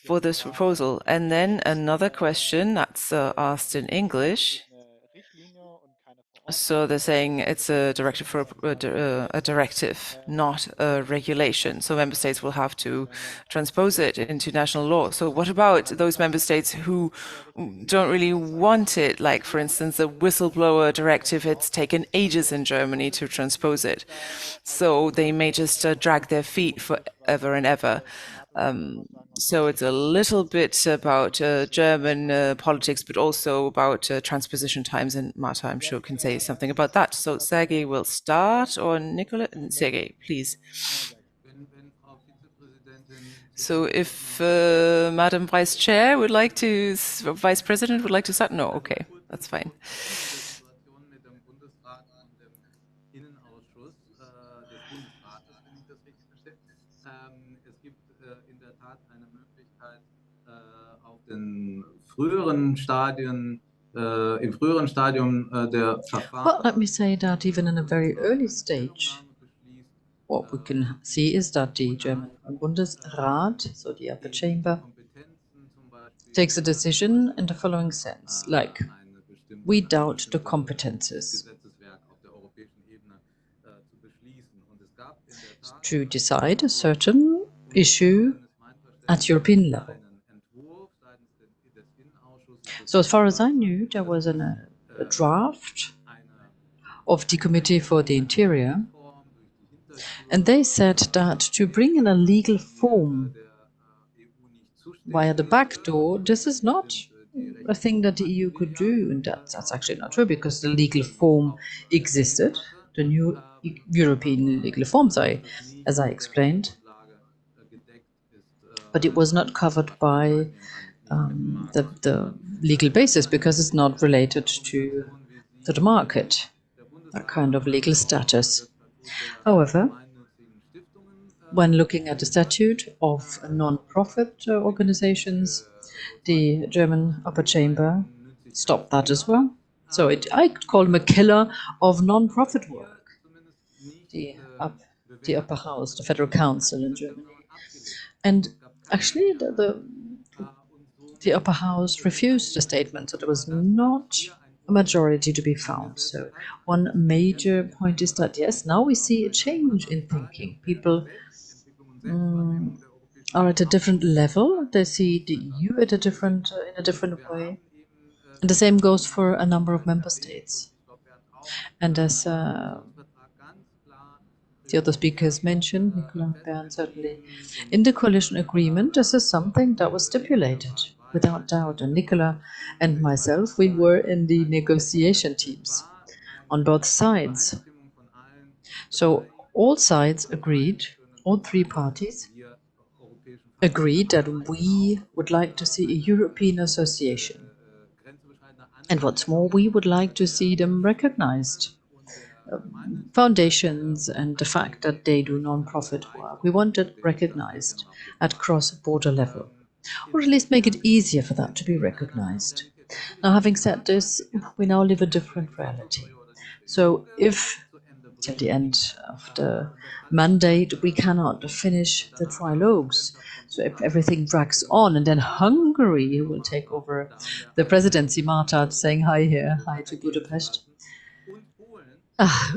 for this proposal? And then another question that's asked in English. So they're saying it's a directive for a directive, not a regulation. So member states will have to transpose it into national law. So what about those member states who don't really want it? Like, for instance, the whistleblower directive, it's taken ages in Germany to transpose it. So they may just drag their feet forever and ever. So it's a little bit about German politics, but also about transposition times. And Márta, I'm sure, can say something about that. So Sergey will start, or Nicola? Sergey, please. So if Madam Vice Chair would like to, Vice President would like to start? No, okay, that's fine. Well, let me say that even in a very early stage, what we can see is that the German Bundesrat, so the upper chamber, takes a decision in the following sense, like, we doubt the competences to decide a certain issue at European level. So as far as I knew, there was a draft of the Committee for the Interior, and they said that to bring in a legal form via the back door, this is not a thing that the EU could do, and that's actually not true because the legal form existed, the new European legal forms, as I explained, but it was not covered by the legal basis because it's not related to the market, that kind of legal status. However, when looking at the statute of non-profit organizations, the German upper chamber stopped that as well. So I could call him a killer of non-profit work, the upper house, the Federal Council in Germany. And actually, the upper house refused the statement, so there was not a majority to be found. So one major point is that, yes, now we see a change in thinking. People are at a different level. They see the EU at in a different way. And the same goes for a number of member states. And as the other speakers mentioned, Nicola, Bernd, certainly, in the coalition agreement, this is something that was stipulated, without doubt. And Nicola and myself, we were in the negotiation teams on both sides. So all sides agreed, all three parties agreed that we would like to see a European association. And what's more, we would like to see them recognized. Foundations and the fact that they do non-profit work. We want it recognized at cross-border level, or at least make it easier for that to be recognized. Now, having said this, we now live a different reality. So if till the end of the mandate we cannot finish the trilogues, so if everything drags on and then Hungary will take over the presidency, Márta saying hi here, hi to Budapest.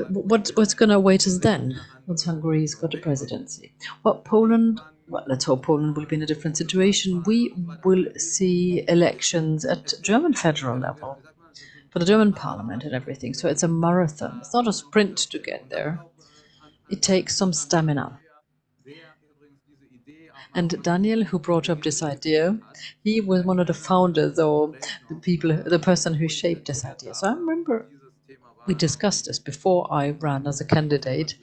What's going to await us then once Hungary's got a presidency? Well, Poland, well, let's hope Poland will be in a different situation. We will see elections at German federal level for the German parliament and everything. So it's a marathon. It's not a sprint to get there. It takes some stamina. And Daniel, who brought up this idea, he was one of the founders or the person who shaped this idea. So I remember we discussed this before I ran as a candidate,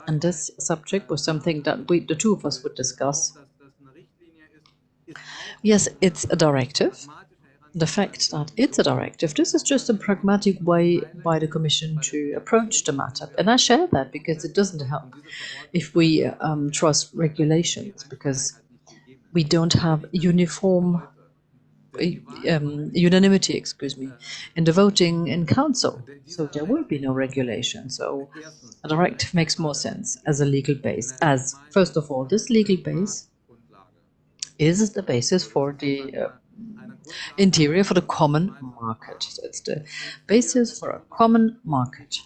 and this subject was something that the two of us would discuss. Yes, it's a directive. The fact that it's a directive, this is just a pragmatic way by the Commission to approach the matter. And I share that because it doesn't help if we trust regulations, because we don't have unanimity, in the voting in council. So there will be no regulation. So a directive makes more sense as a legal base. As, first of all, this legal base is the basis for the interior, for the common market. So it's the basis for a common market.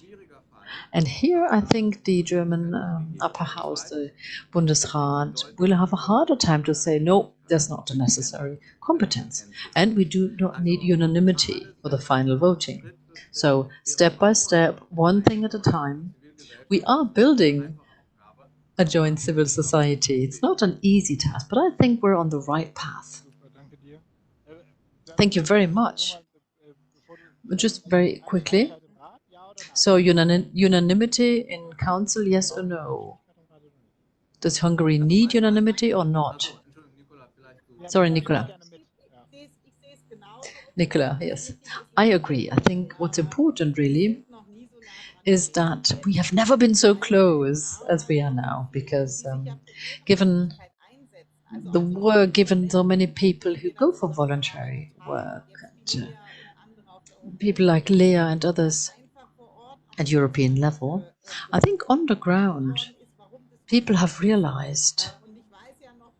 And here I think the German upper house, the Bundesrat, will have a harder time to say, no, there's not the necessary competence. And we do not need unanimity for the final voting. So step by step, one thing at a time, we are building a joint civil society. It's not an easy task, but I think we're on the right path. Thank you very much. Just very quickly. So unanimity in council, yes or no? Does Hungary need unanimity or not? Sorry, Nicola. Nicola, yes. I agree. I think what's important really is that we have never been so close as we are now, because given the work, given so many people who go for voluntary work, and people like Leah and others at European level, I think on the ground, people have realized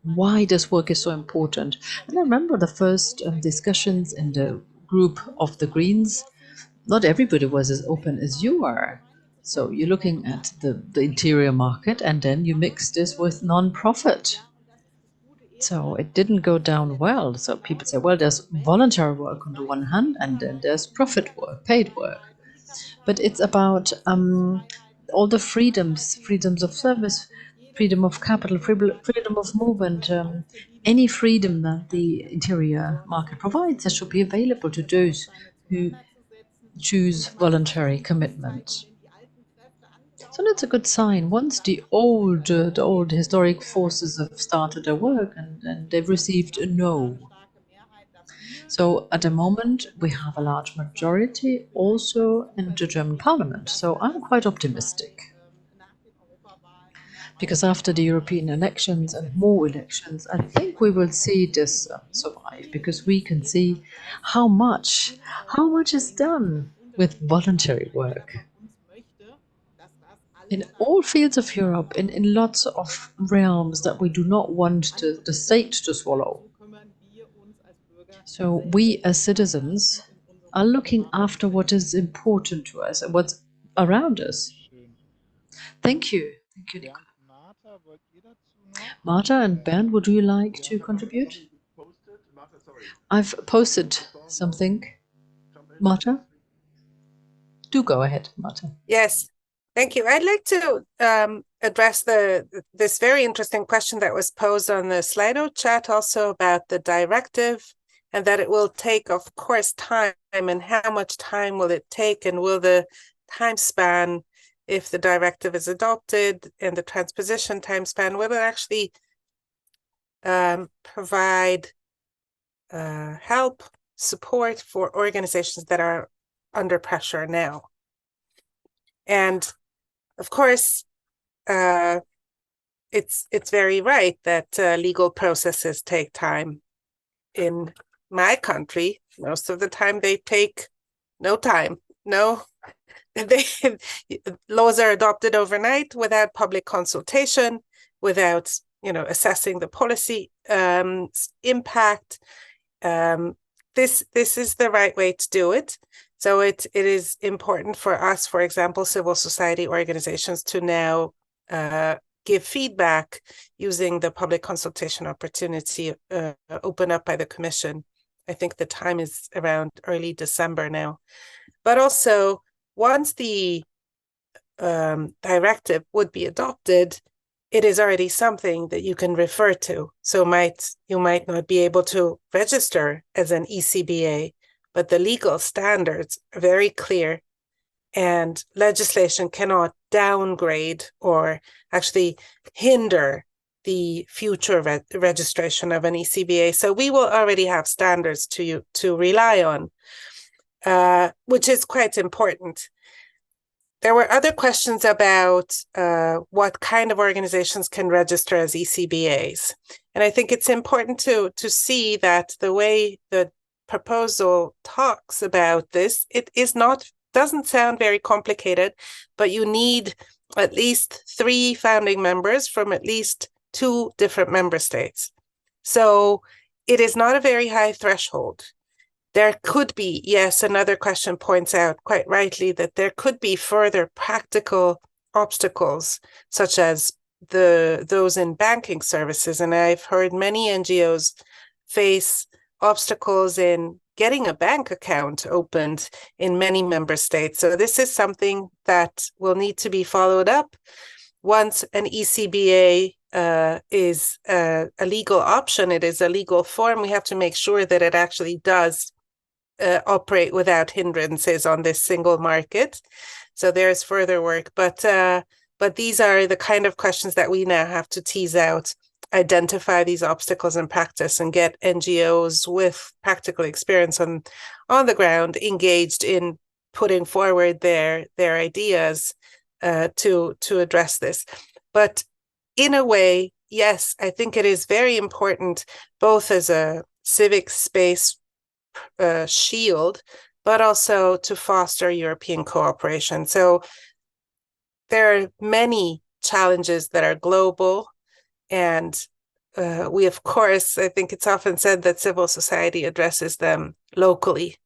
why this work is so important. And I remember the first discussions in the group of the Greens. Not everybody was as open as you are. So you're looking at the interior market, and then you mix this with non-profit. So it didn't go down well. So people say, well, there's voluntary work on the one hand, and then there's profit work, paid work. But it's about all the freedoms of service, freedom of capital, freedom of movement, any freedom that the interior market provides that should be available to those who choose voluntary commitment. So that's a good sign. Once the old historic forces have started their work and they've received a no. So at the moment, we have a large majority also in the German parliament. So I'm quite optimistic. Because after the European elections and more elections, I think we will see this survive, because we can see how much is done with voluntary work. In all fields of Europe, in lots of realms that we do not want the state to swallow. So we as citizens are looking after what is important to us and what's around us. Thank you. Thank you, Nicola. Márta and Bernd, would you like to contribute? I've posted something. Márta? Do go ahead, Márta. Yes, thank you. I'd like to address this very interesting question that was posed on the Slido chat also about the directive, and that it will take, of course, time, and how much time will it take, and will the time span, if the directive is adopted, and the transposition time span, will it actually provide help, support for organizations that are under pressure now? And of course, it's very right that legal processes take time. In my country, most of the time they take no time. No, laws are adopted overnight without public consultation, without assessing the policy impact. This is the right way to do it. So it is important for us, for example, civil society organizations, to now give feedback using the public consultation opportunity opened up by the Commission. I think the time is around early December now. But also, once the directive would be adopted, it is already something that you can refer to. So you might not be able to register as an ECBA, but the legal standards are very clear, and legislation cannot downgrade or actually hinder the future registration of an ECBA. So we will already have standards to rely on, which is quite important. There were other questions about what kind of organizations can register as ECBAs. And I think it's important to see that the way the proposal talks about this, doesn't sound very complicated, but you need at least 3 founding members from at least 2 different member states. So it is not a very high threshold. There could be, yes, another question points out quite rightly that there could be further practical obstacles, such as those in banking services. And I've heard many NGOs face obstacles in getting a bank account opened in many member states. So this is something that will need to be followed up. Once an ECBA is a legal option, it is a legal form, we have to make sure that it actually does operate without hindrances on this single market. So there's further work, but these are the kind of questions that we now have to tease out, identify these obstacles in practice, and get NGOs with practical experience on the ground engaged in putting forward their ideas to address this. But in a way, yes, I think it is very important, both as a civic space shield, but also to foster European cooperation. So there are many challenges that are global, and we, of course, I think it's often said that civil society addresses them locally,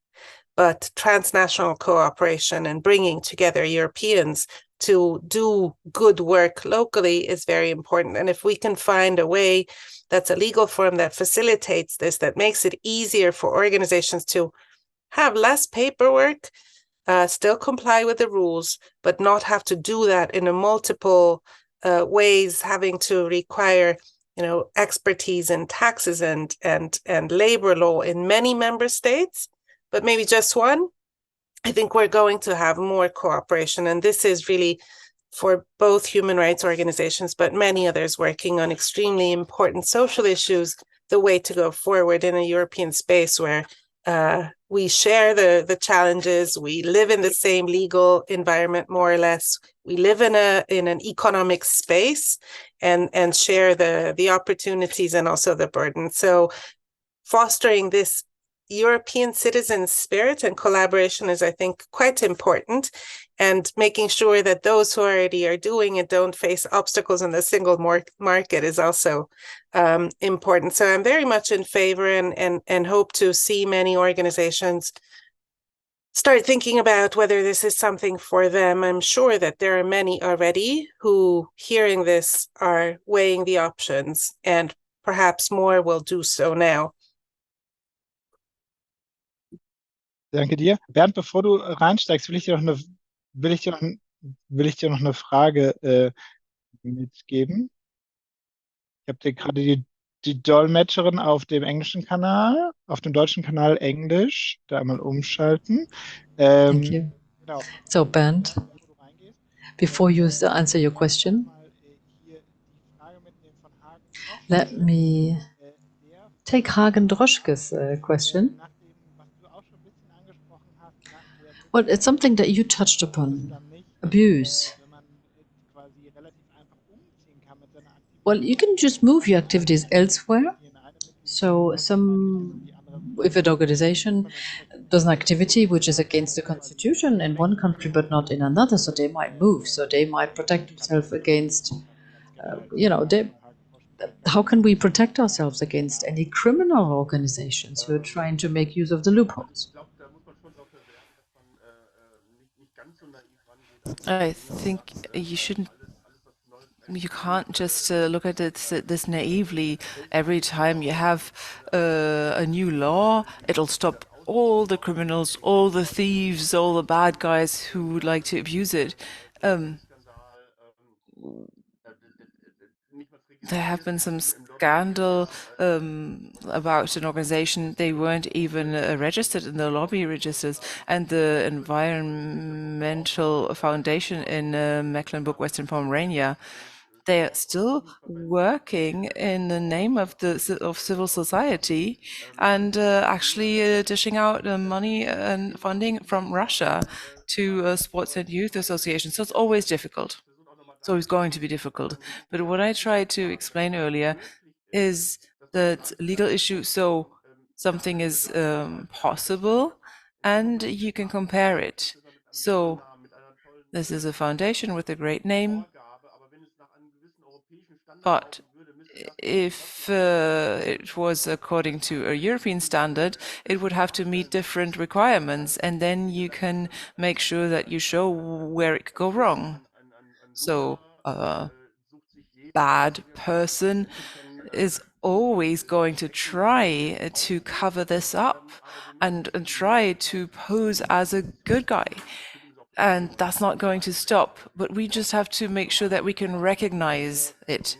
but transnational cooperation and bringing together Europeans to do good work locally is very important. And if we can find a way that's a legal form that facilitates this, that makes it easier for organizations to have less paperwork, still comply with the rules, but not have to do that in a multiple ways, having to require, expertise in taxes and labor law in many member states, but maybe just one. I think we're going to have more cooperation, and this is really for both human rights organizations, but many others working on extremely important social issues, the way to go forward in a European space where we share the challenges. We live in the same legal environment, more or less. We live in an economic space and share the opportunities and also the burden. So fostering this European citizen spirit and collaboration is, I think, quite important, and making sure that those who already are doing it don't face obstacles in the single market is also important. So I'm very much in favor and hope to see many organizations start thinking about whether this is something for them. I'm sure that there are many already who, hearing this, are weighing the options, and perhaps more will do so now. Danke dir. Bernd, bevor du reinsteigst, will ich dir noch eine Frage mitgeben. Ich habe dir gerade die Dolmetscherin auf dem englischen Kanal, auf dem deutschen Kanal Englisch, da einmal umschalten. Thank you. Genau. So, Bernd, before you answer your question, let me take Hagen Droschke's question. Well, it's something that you touched upon, abuse. Well, you can just move your activities elsewhere. So if an organization does an activity which is against the constitution in one country but not in another, so they might move, so they might protect themselves against, how can we protect ourselves against any criminal organizations who are trying to make use of the loopholes? I think you can't just look at this naively. Every time you have a new law, it'll stop all the criminals, all the thieves, all the bad guys who would like to abuse it. There have been some scandal about an organization. They weren't even registered in the lobby registers, and the Environmental Foundation in Mecklenburg-Western Pomerania, they are still working in the name of civil society and actually dishing out money and funding from Russia to sports and youth associations. So it's always difficult. It's always going to be difficult. But what I tried to explain earlier is that legal issue, so something is possible and you can compare it. So this is a foundation with a great name, but if it was according to a European standard, it would have to meet different requirements, and then you can make sure that you show where it could go wrong. So a bad person is always going to try to cover this up and try to pose as a good guy. And that's not going to stop, but we just have to make sure that we can recognize it.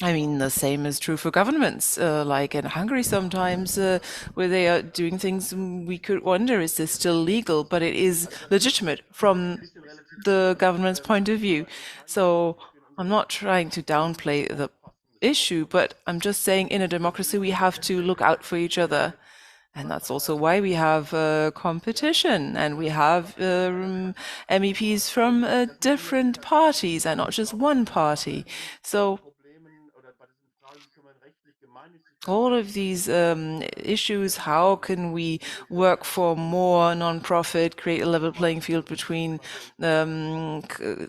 I mean, the same is true for governments, like in Hungary sometimes, where they are doing things we could wonder, is this still legal? But it is legitimate from the government's point of view. So I'm not trying to downplay the issue, but I'm just saying in a democracy, we have to look out for each other. And that's also why we have competition, and we have MEPs from different parties and not just one party. So all of these issues, how can we work for more non-profit, create a level playing field between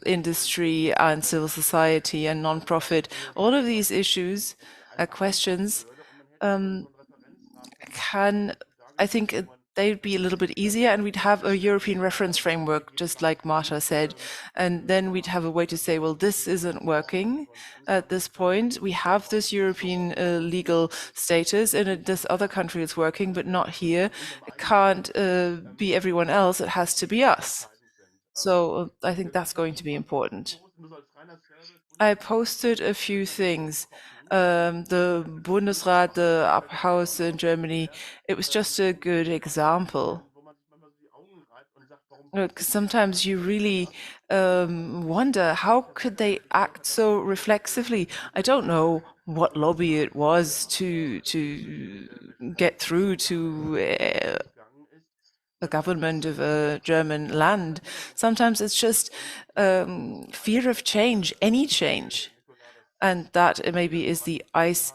industry and civil society and non-profit, all of these issues, questions, I think they'd be a little bit easier, and we'd have a European reference framework, just like Márta said. And then we'd have a way to say, well, this isn't working at this point. We have this European legal status, and this other country is working, but not here. It can't be everyone else. It has to be us. So I think that's going to be important. I posted a few things. The Bundesrat, the upper house in Germany, it was just a good example. Because sometimes you really wonder, how could they act so reflexively? I don't know what lobby it was to get through to the government of a German land. Sometimes it's just fear of change, any change. And that maybe is the ice.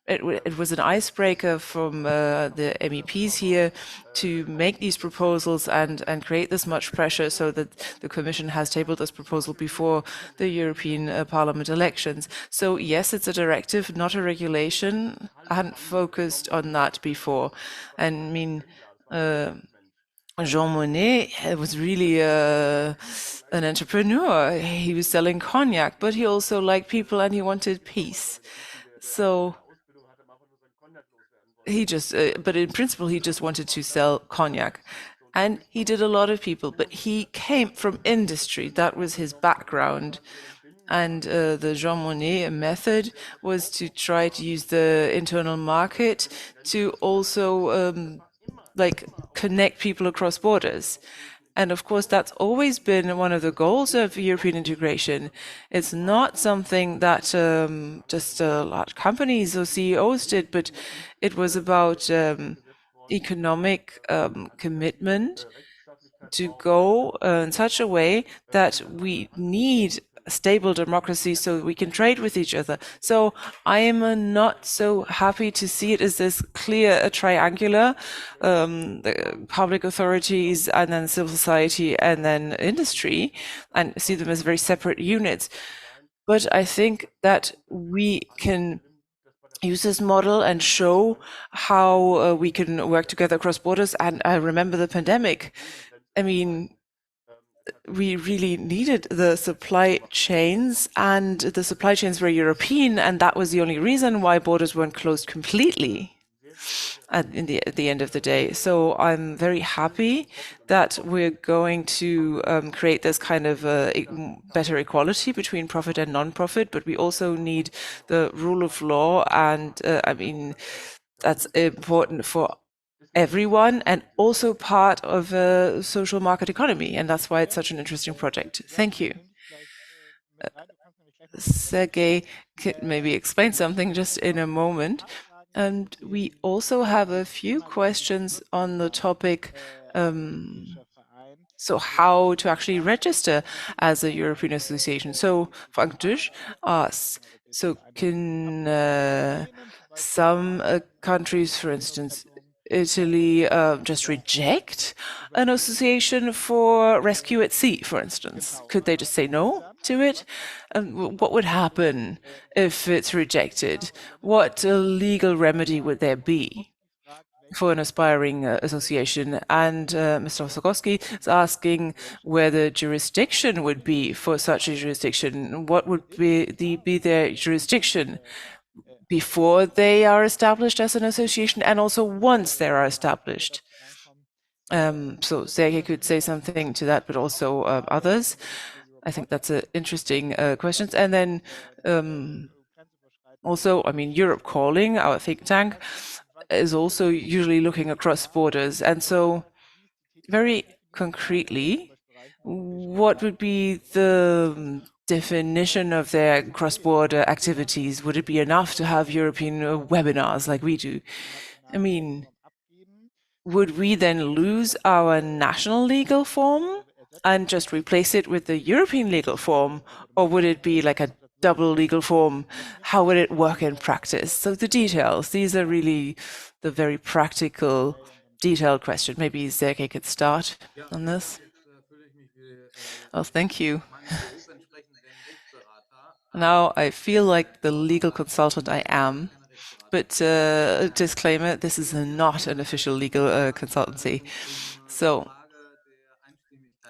It was an icebreaker from the MEPs here to make these proposals and create this much pressure, so that the Commission has tabled this proposal before the European Parliament elections. So yes, it's a directive, not a regulation. I hadn't focused on that before. And I mean, Jean Monnet was really an entrepreneur. He was selling cognac, but he also liked people and he wanted peace. So he just, but in principle, he just wanted to sell cognac. And he did a lot of people, but he came from industry. That was his background. And the Jean Monnet method was to try to use the internal market to also like connect people across borders. And of course, that's always been one of the goals of European integration. It's not something that just large companies or CEOs did, but it was about economic commitment to go in such a way that we need a stable democracy so we can trade with each other. So I am not so happy to see it as this clear triangular, the public authorities and then civil society and then industry, and see them as very separate units. But I think that we can use this model and show how we can work together across borders. And I remember the pandemic. I mean, we really needed the supply chains, and the supply chains were European, and that was the only reason why borders weren't closed completely at the end of the day. So I'm very happy that we're going to create this kind of better equality between profit and non-profit, but we also need the rule of law, and I mean, that's important for everyone and also part of a social market economy. And that's why it's such an interesting project. Thank you. Sergey could maybe explain something just in a moment. And we also have a few questions on the topic, so how to actually register as a European association. So Frank Dusch asks, so can some countries, for instance, Italy, just reject an association for rescue at sea, for instance? Could they just say no to it? And what would happen if it's rejected? What legal remedy would there be for an aspiring association? And Mr. Osakowski is asking where the jurisdiction would be for such a jurisdiction. What would be their jurisdiction before they are established as an association, and also once they are established? So Sergey could say something to that, but also others. I think that's an interesting question. And then also, I mean, Europe Calling, our think tank, is also usually looking across borders. And so very concretely, what would be the definition of their cross-border activities? Would it be enough to have European webinars like we do? I mean, would we then lose our national legal form and just replace it with the European legal form? Or would it be like a double legal form? How would it work in practice? So the details, these are really the very practical, detailed question. Maybe Sergey could start on this. Oh, thank you. Now I feel like the legal consultant I am. But disclaimer, this is not an official legal consultancy. So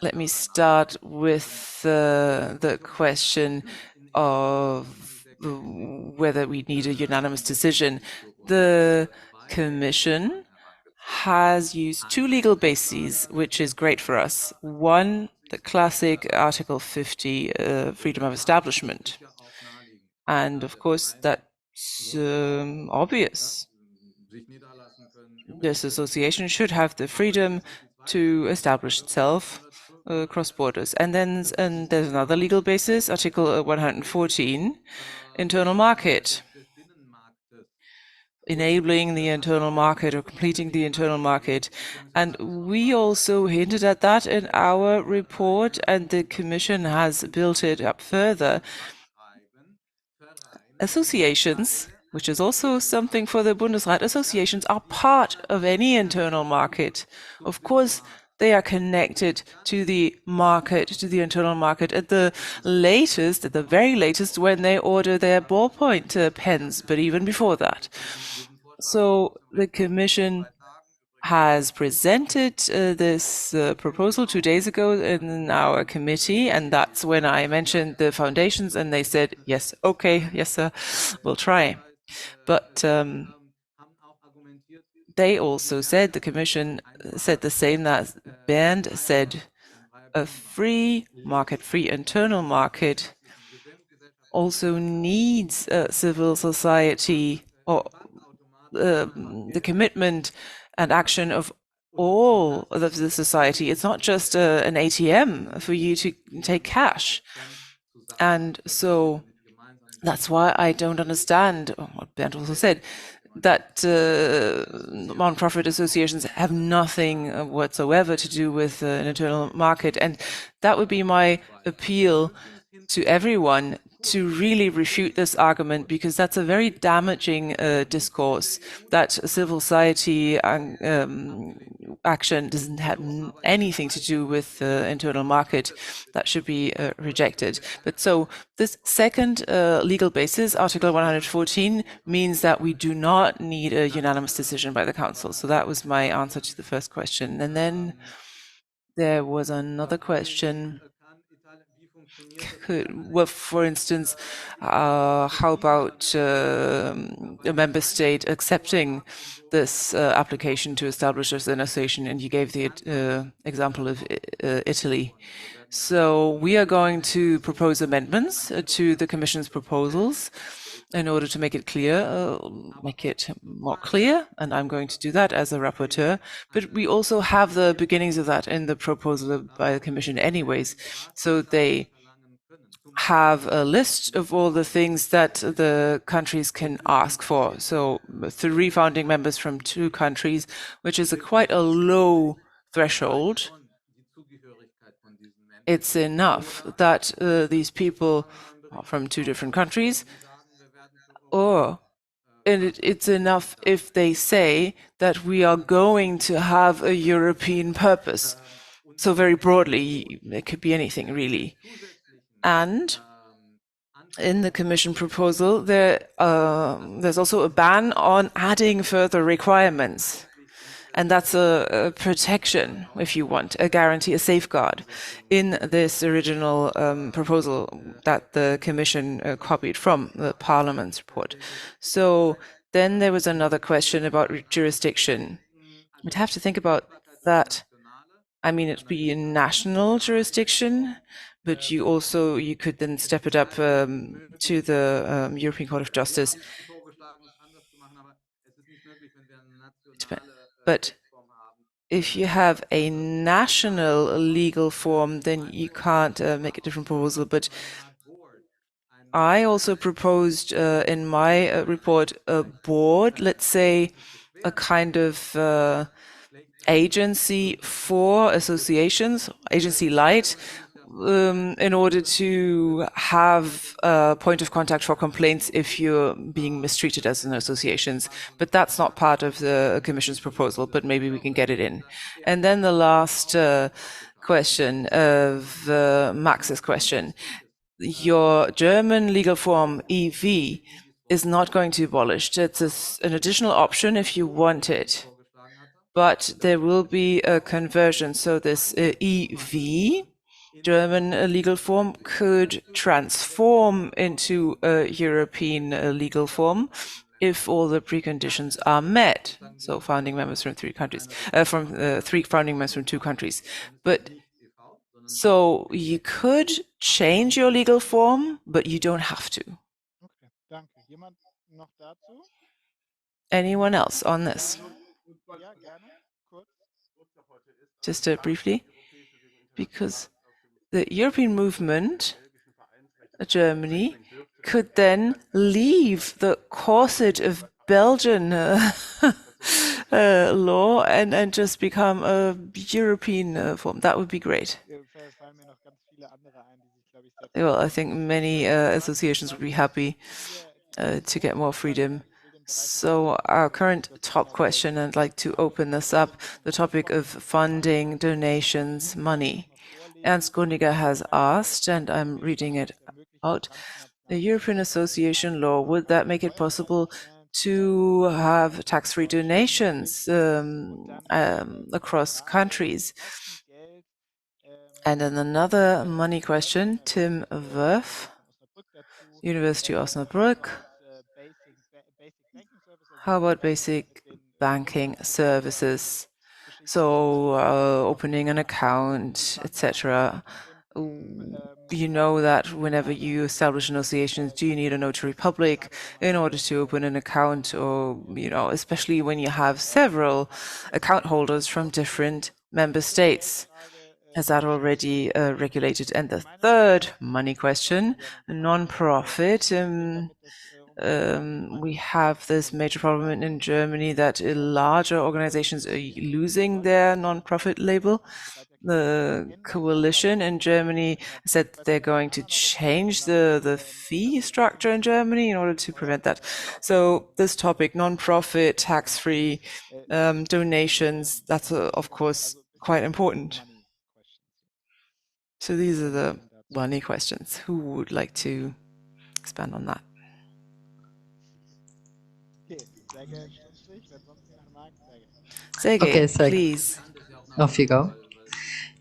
let me start with the question of whether we need a unanimous decision. The Commission has used two legal bases, which is great for us. One, the classic Article 50, freedom of establishment. And of course, that's obvious. This association should have the freedom to establish itself across borders. And then there's another legal basis, Article 114, internal market, enabling the internal market or completing the internal market. And we also hinted at that in our report, and the Commission has built it up further. Associations, which is also something for the Bundesrat, associations are part of any internal market. Of course, they are connected to the market, to the internal market at the latest, at the very latest, when they order their ballpoint pens, but even before that. So the Commission has presented this proposal 2 days ago in our committee, and that's when I mentioned the foundations, and they said, yes, okay, yes, sir, we'll try. But they also said, the Commission said the same that Bernd said, a free market, free internal market also needs civil society or the commitment and action of all of the society. It's not just an ATM for you to take cash. And so that's why I don't understand what Bernd also said, that non-profit associations have nothing whatsoever to do with an internal market. And that would be my appeal to everyone to really refute this argument, because that's a very damaging discourse, that civil society action doesn't have anything to do with the internal market. That should be rejected. But so this second legal basis, Article 114, means that we do not need a unanimous decision by the Council. So that was my answer to the first question. And then there was another question. Well, for instance, how about a member state accepting this application to establish as an association? And you gave the example of Italy. So we are going to propose amendments to the Commission's proposals in order to make it clear, make it more clear, and I'm going to do that as a rapporteur. But we also have the beginnings of that in the proposal by the Commission anyways. So they have a list of all the things that the countries can ask for. So 3 founding members from 2 countries, which is quite a low threshold. It's enough that these people are from 2 different countries, and it's enough if they say that we are going to have a European purpose. So very broadly, it could be anything really. And in the Commission proposal, there's also a ban on adding further requirements. And that's a protection, if you want, a guarantee, a safeguard in this original proposal that the Commission copied from the Parliament's report. So then there was another question about jurisdiction. We'd have to think about that. I mean, it'd be a national jurisdiction, but you could then step it up to the European Court of Justice. But if you have a national legal form, then you can't make a different proposal. But I also proposed in my report a board, let's say a kind of agency for associations, agency light, in order to have a point of contact for complaints if you're being mistreated as an association. But that's not part of the Commission's proposal, but maybe we can get it in. And then the last question of Max's question. Your German legal form, EV, is not going to be abolished. It's an additional option if you want it. But there will be a conversion. So this EV, German legal form, could transform into a European legal form if all the preconditions are met. So founding members from 3 countries, from 3 founding members from 2 countries. But so you could change your legal form, but you don't have to. Okay, danke. Jemand noch dazu? Anyone else on this? Ja, gerne. Kurz. Just briefly, because the European movement, Germany, could then leave the corset of Belgian law and just become a European form. That would be great. Fallen mir noch ganz viele andere ein, die sich, glaube ich, sehr Well, I think many associations would be happy hier to get more freedom. So our current top question, I'd like to open this up, the topic of funding, donations, money. Ernst Gundiger has asked, and I'm reading it out, the European Association law, would that make it possible to have tax-free donations across countries? And then another money question, Tim Wurf, University of Osnabrück. How about basic banking services? So opening an account, etc. You know that whenever you establish an association, do you need a notary public in order to open an account, or, you know, especially when you have several account holders from different member states? Has that already regulated? And the third money question, non-profit. We have this major problem in Germany that larger organizations are losing their non-profit label. The coalition in Germany said they're going to change the fee structure in Germany in order to prevent that. So this topic, non-profit, tax-free donations, that's of course quite important. So these are the money questions. Who would like to expand on that? Sergey, Okay, Sergey. please. Off you go.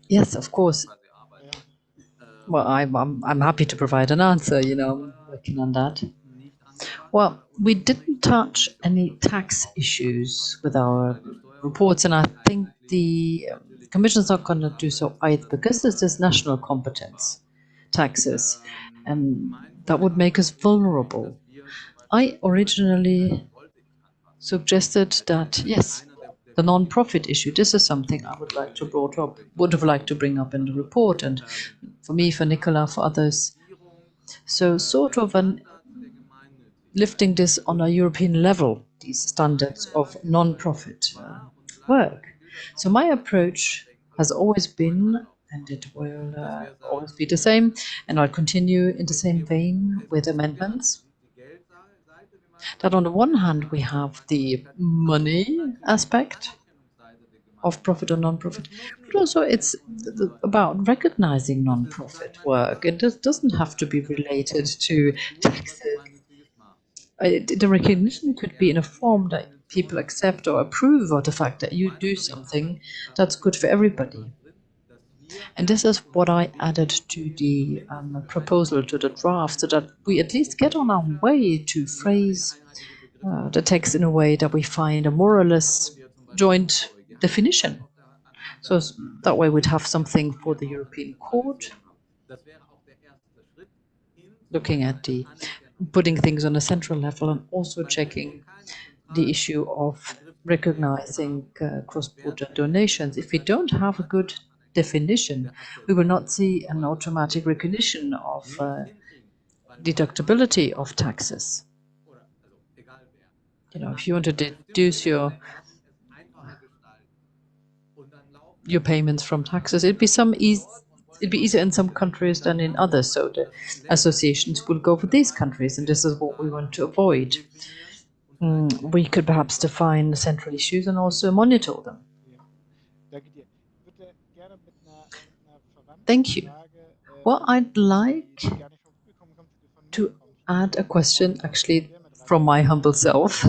Yes, of course. Well, I'm happy to provide an answer. You know, working on that. Well, we didn't touch any tax issues with our reports, and I think the Commission's not going to do so either, because this is national competence, taxes, and that would make us vulnerable. I originally suggested that, yes, the non-profit issue, this is something I would have liked to bring up in the report, and for me, for Nicola, for others. So sort of lifting this on a European level, these standards of non-profit work. So my approach has always been, and it will always be the same, and I'll continue in the same vein with amendments, that on the one hand we have the money aspect of profit or non-profit, but also it's about recognizing non-profit work. It doesn't have to be related to taxes. The recognition could be in a form that people accept or approve of the fact that you do something that's good for everybody. And this is what I added to the proposal, to the draft, so that we at least get on our way to phrase the text in a way that we find a more or less joint definition. So that way we'd have something for the European Court, looking at the putting things on a central level, and also checking the issue of recognizing cross-border donations. If we don't have a good definition, we will not see an automatic recognition of deductibility of taxes. You know, if you want to deduce your payments from taxes, it'd be easier in some countries than in others. So the associations will go for these countries, and this is what we want to avoid. We could perhaps define the central issues and also monitor them. Thank you. Well, I'd like to add a question actually from my humble self,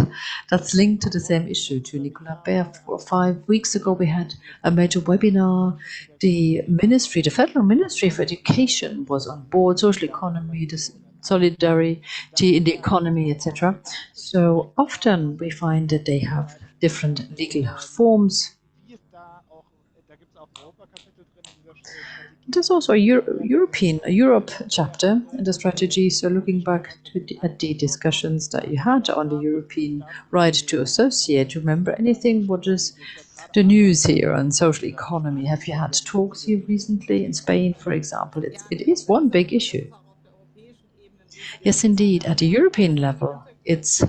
that's linked to the same issue, to Nicola Bernd. 4 or 5 weeks ago, we had a major webinar. The ministry, the Federal Ministry of Education was on board, social economy, the solidarity in the economy, etc. So often we find that they have different legal forms. There's also a Europe chapter in the strategy. So looking back at the discussions that you had on the European right to associate, remember anything? What is the news here on social economy? Have you had talks here recently in Spain, for example? It is one big issue. Yes, indeed. At the European level, it's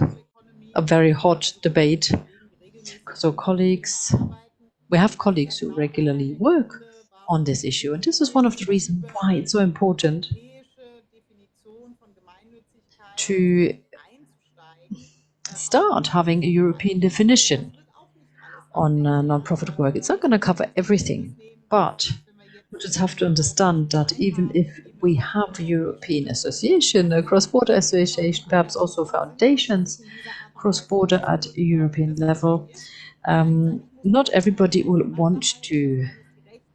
a very hot debate. So we have colleagues who regularly work on this issue. And this is one of the reasons why it's so important to start having a European definition on non-profit work. It's not going to cover everything, but we just have to understand that even if we have a European association, a cross-border association, perhaps also foundations cross-border at European level, not everybody will want to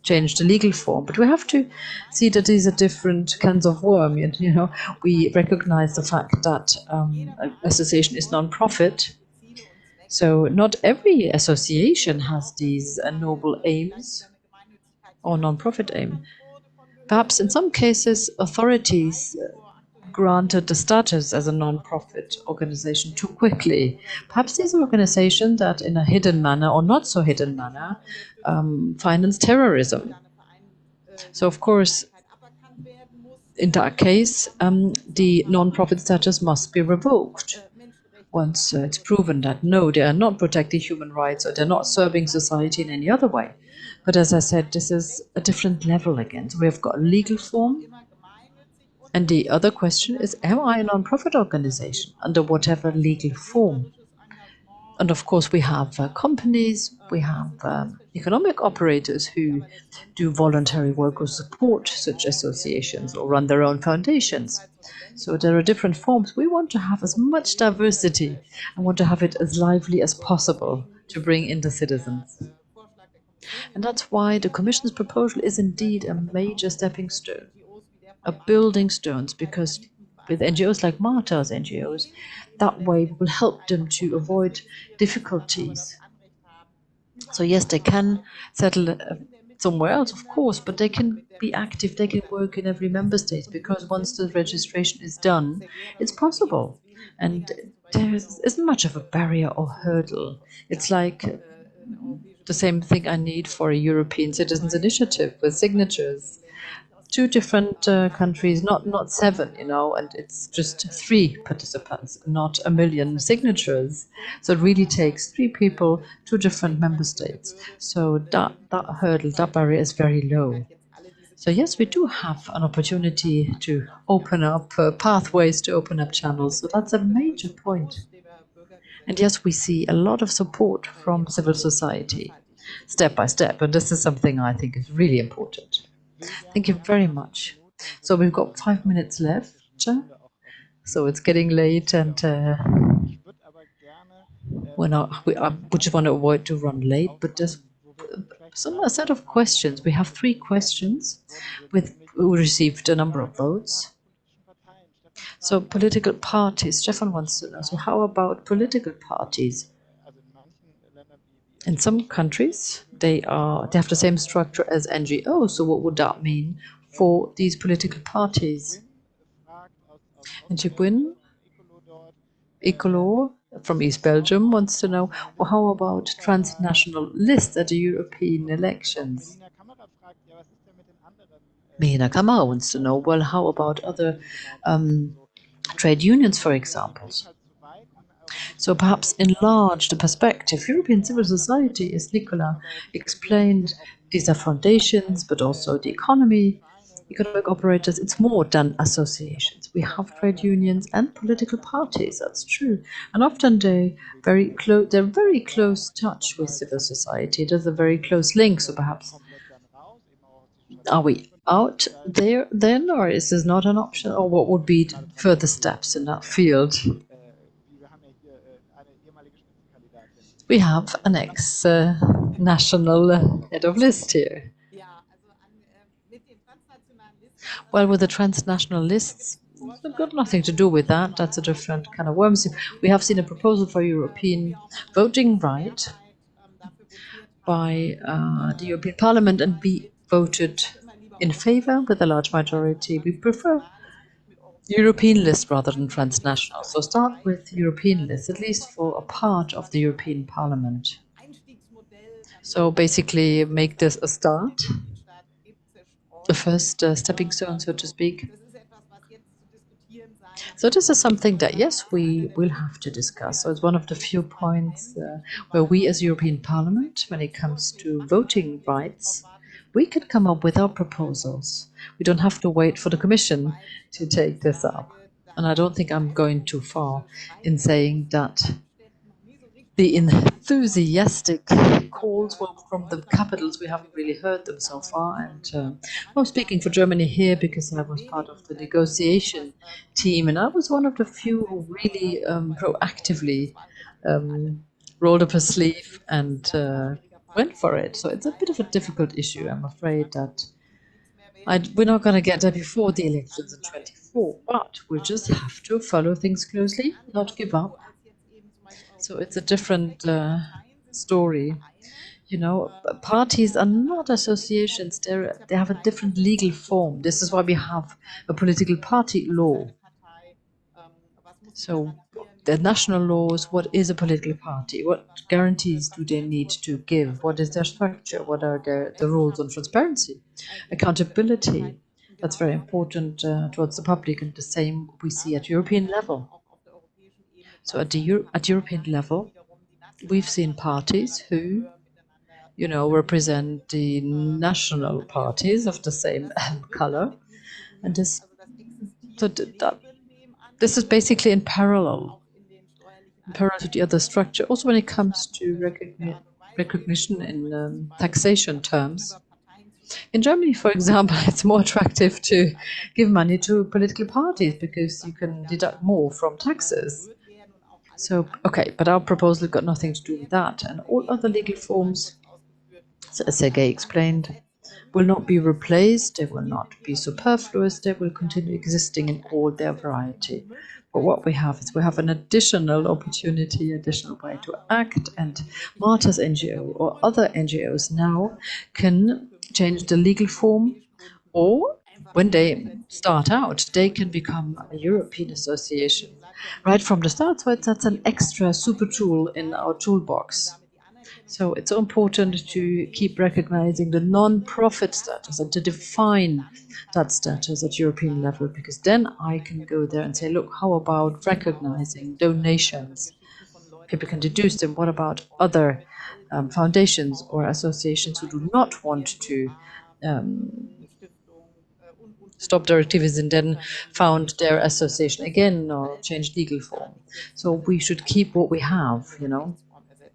change the legal form, but we have to see that these are different kinds of worm. You know, we recognize the fact that an association is non-profit, so not every association has these noble aims or non-profit aim. Perhaps in some cases, authorities granted the status as a non-profit organization too quickly. Perhaps these are organizations that, in a hidden manner or not so hidden manner, finance terrorism. So, of course, in that case, the non-profit status must be revoked once it's proven that no, they are not protecting human rights or they're not serving society in any other way. But as I said, this is a different level again. So we've got a legal form. And the other question is, am I a non-profit organization under whatever legal form? And of course, we have companies, we have economic operators who do voluntary work or support such associations or run their own foundations. So there are different forms. We want to have as much diversity and want to have it as lively as possible to bring in the citizens. And that's why the Commission's proposal is indeed a major stepping stone, a building stones, because with NGOs like Márta's NGOs, that way we will help them to avoid difficulties. So yes, they can settle somewhere else, of course, but they can be active, they can work in every member state, because once the registration is done, it's possible. And there isn't much of a barrier or hurdle. It's like the same thing I need for a European Citizens Initiative with signatures. 2 different countries, not 7, and it's just 3 participants, not a million signatures. So it really takes 3 people, 2 different member states. So that hurdle, that barrier is very low. So yes, we do have an opportunity to open up pathways, to open up channels. So that's a major point. And yes, we see a lot of support from civil society, step by step. And this is something I think is really important. Thank you very much. So we've got 5 minutes left. So it's getting late, and we just want to avoid to run late. But there's a set of questions. We have 3 questions. We received a number of votes. So political parties. Stefan wants to know. So how about political parties? In some countries, they have the same structure as NGOs. So what would that mean for these political parties? And Chibwin, Ecolo from East Belgium wants to know, well, how about transnational lists at the European elections? Mina Kamara wants to know, well, how about other trade unions, for example? So perhaps enlarge the perspective. European civil society, as Nicola explained, these are foundations, but also the economic operators. It's more than associations. We have trade unions and political parties, that's true. And often they're very close touch with civil society. There's a very close link, so perhaps are we out there then, or is this not an option? Or what would be further steps in that field? We have an ex-national head of list here. Well, with the transnational lists, it's got nothing to do with that. That's a different kind of worms. We have seen a proposal for European voting right by the European Parliament, and we voted in favor with a large majority. We prefer European list rather than transnational. So start with European list, at least for a part of the European Parliament. So basically make this a start, the first stepping stone, so to speak. So this is something that, yes, we will have to discuss. So it's one of the few points where we as European Parliament, when it comes to voting rights, we could come up with our proposals. We don't have to wait for the Commission to take this up. And I don't think I'm going too far in saying that the enthusiastic calls from the capitals, we haven't really heard them so far. And I'm speaking for Germany here because I was part of the negotiation team, and I was one of the few who really proactively rolled up a sleeve and went for it. So it's a bit of a difficult issue. I'm afraid that we're not going to get there before the elections in 24, but we'll just have to follow things closely, not give up. So it's a different story. You know, parties are not associations. They have a different legal form. This is why we have a political party law. So the national laws, what is a political party? What guarantees do they need to give? What is their structure? What are the rules on transparency? Accountability. That's very important towards the public, and the same we see at European level. So at European level, we've seen parties who, you know, represent the national parties of the same color, and this is basically in parallel to the other structure. Also, when it comes to recognition in taxation terms, in Germany, for example, it's more attractive to give money to political parties because you can deduct more from taxes. So, okay, but our proposal got nothing to do with that. And all other legal forms, as Sergey explained, will not be replaced, they will not be superfluous, they will continue existing in all their variety. But what we have is we have an additional opportunity, additional way to act, and Márta's NGO or other NGOs now can change the legal form, or when they start out, they can become a European association right from the start. So that's an extra super tool in our toolbox. So it's so important to keep recognizing the non-profit status and to define that status at European level, because then I can go there and say, look, how about recognizing donations? People can deduce them. What about other foundations or associations who do not want to stop their activities and then found their association again or changed legal form? So we should keep what we have, you know.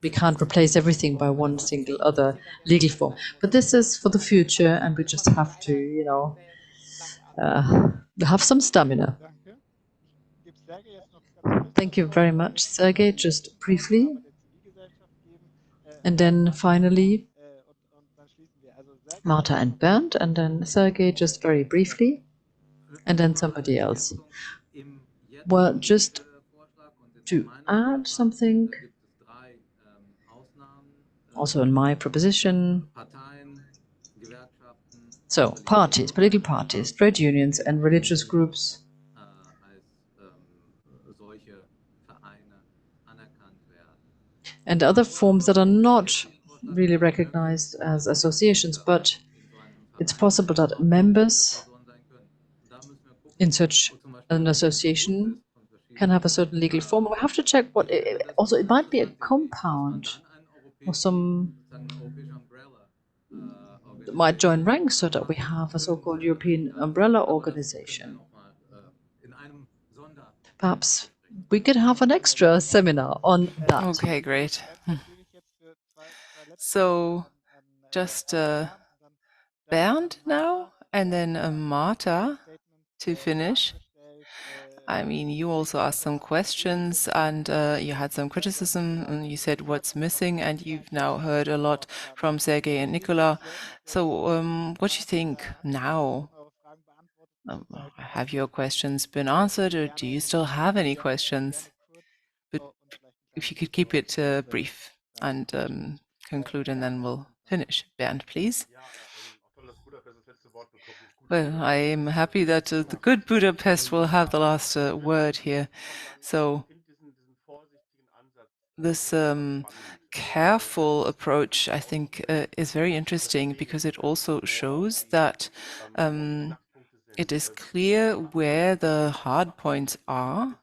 We can't replace everything by one single other legal form. But this is for the future, and we just have to, you know, have some stamina. Thank you very much, Sergey. Just briefly. And then finally, Márta and Bernd, and then Sergey just very briefly, and then somebody else. Well, just to add something, also in my proposition. So parties, political parties, trade unions and religious groups and other forms that are not really recognized as associations, but it's possible that members in such an association can have a certain legal form. We have to check what also it might be a compound or some might join ranks so that we have a so-called European umbrella organization. Perhaps we could have an extra seminar on that. Okay, great. So just Bernd now, and then Márta to finish. I mean, you also asked some questions and you had some criticism and you said what's missing, and you've now heard a lot from Sergey and Nicola. So what do you think now? Have your questions been answered, or do you still have any questions? But if you could keep it brief and conclude, and then we'll finish. Bernd, please. Well, I am happy that the good Budapest will have the last word here. So this careful approach, I think, is very interesting because it also shows that it is clear where the hard points are.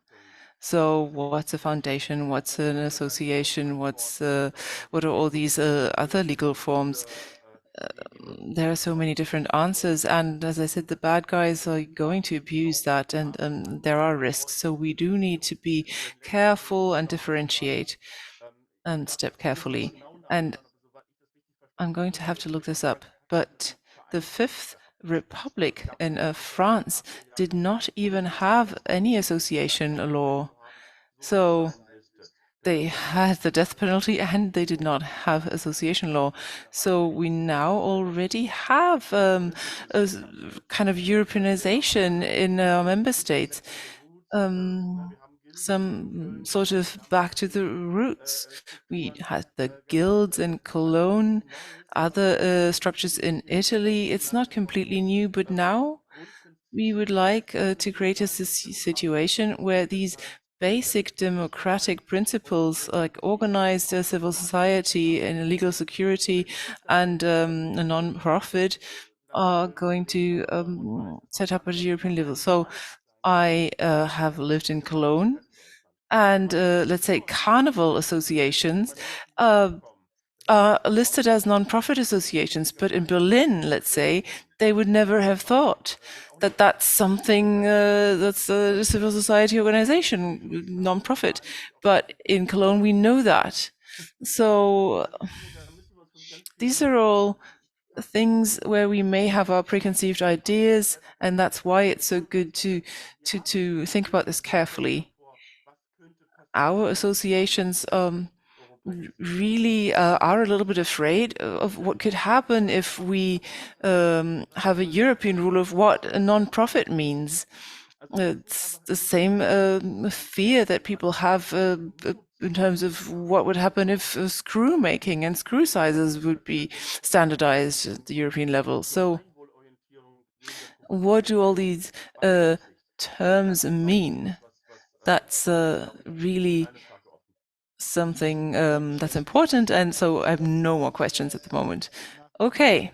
So what's a foundation? What's an association? What are all these other legal forms? There are so many different answers, and as I said, the bad guys are going to abuse that, and there are risks. So we do need to be careful and differentiate and step carefully. And I'm going to have to look this up, but the Fifth Republic in France did not even have any association law. So they had the death penalty and they did not have association law. So we now already have a kind of Europeanization in our member states. Some sort of back to the roots. We had the guilds in Cologne, other structures in Italy. It's not completely new, but now we would like to create a situation where these basic democratic principles like organized civil society and legal security and a non-profit are going to set up at a European level. So I have lived in Cologne, and let's say carnival associations are listed as non-profit associations, but in Berlin, let's say, they would never have thought that that's something that's a civil society organization, non-profit. But in Cologne, we know that. So these are all things where we may have our preconceived ideas, and that's why it's so good to think about this carefully. Our associations really are a little bit afraid of what could happen if we have a European rule of what a non-profit means. It's the same fear that people have in terms of what would happen if screw making and screw sizes would be standardized at the European level. So what do all these terms mean? That's really something that's important, and so I have no more questions at the moment. Okay,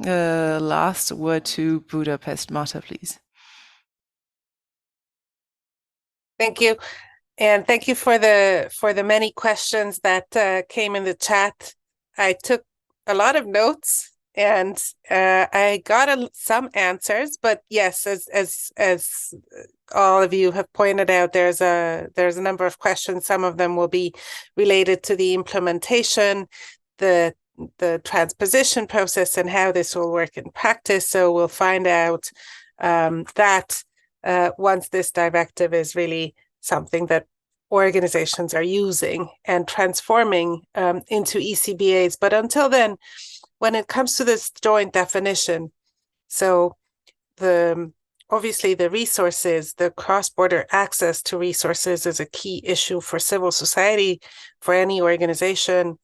last word to Budapest. Márta, please. Thank you. And thank you for the many questions that came in the chat. I took a lot of notes and I got some answers, but yes, as all of you have pointed out, there's a number of questions. Some of them will be related to the implementation, the transposition process, and how this will work in practice. So we'll find out that once this directive is really something that organizations are using and transforming into ECBAs. But until then, when it comes to this joint definition, so obviously the resources, the cross-border access to resources is a key issue for civil society, for any organization,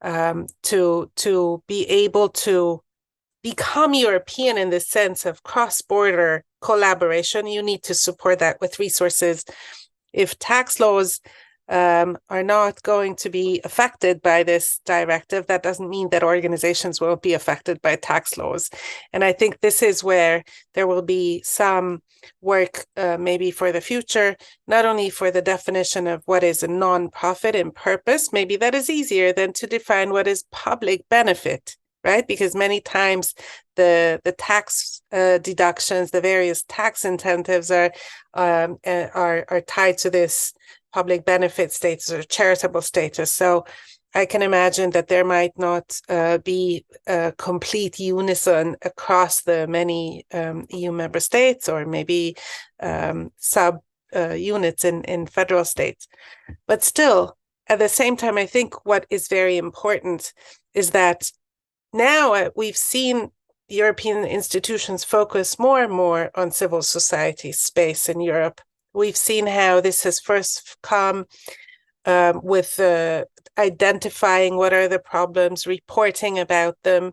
to be able to become European in the sense of cross-border collaboration. You need to support that with resources. If tax laws are not going to be affected by this directive, that doesn't mean that organizations won't be affected by tax laws. And I think this is where there will be some work maybe for the future, not only for the definition of what is a non-profit in purpose, maybe that is easier than to define what is public benefit, right? Because many times the tax deductions, the various tax incentives are tied to this public benefit status or charitable status. So I can imagine that there might not be a complete unison across the many EU member states, or maybe units in federal states. But still, at the same time, I think what is very important is that now we've seen European institutions focus more and more on civil society space in Europe. We've seen how this has first come with identifying what are the problems, reporting about them.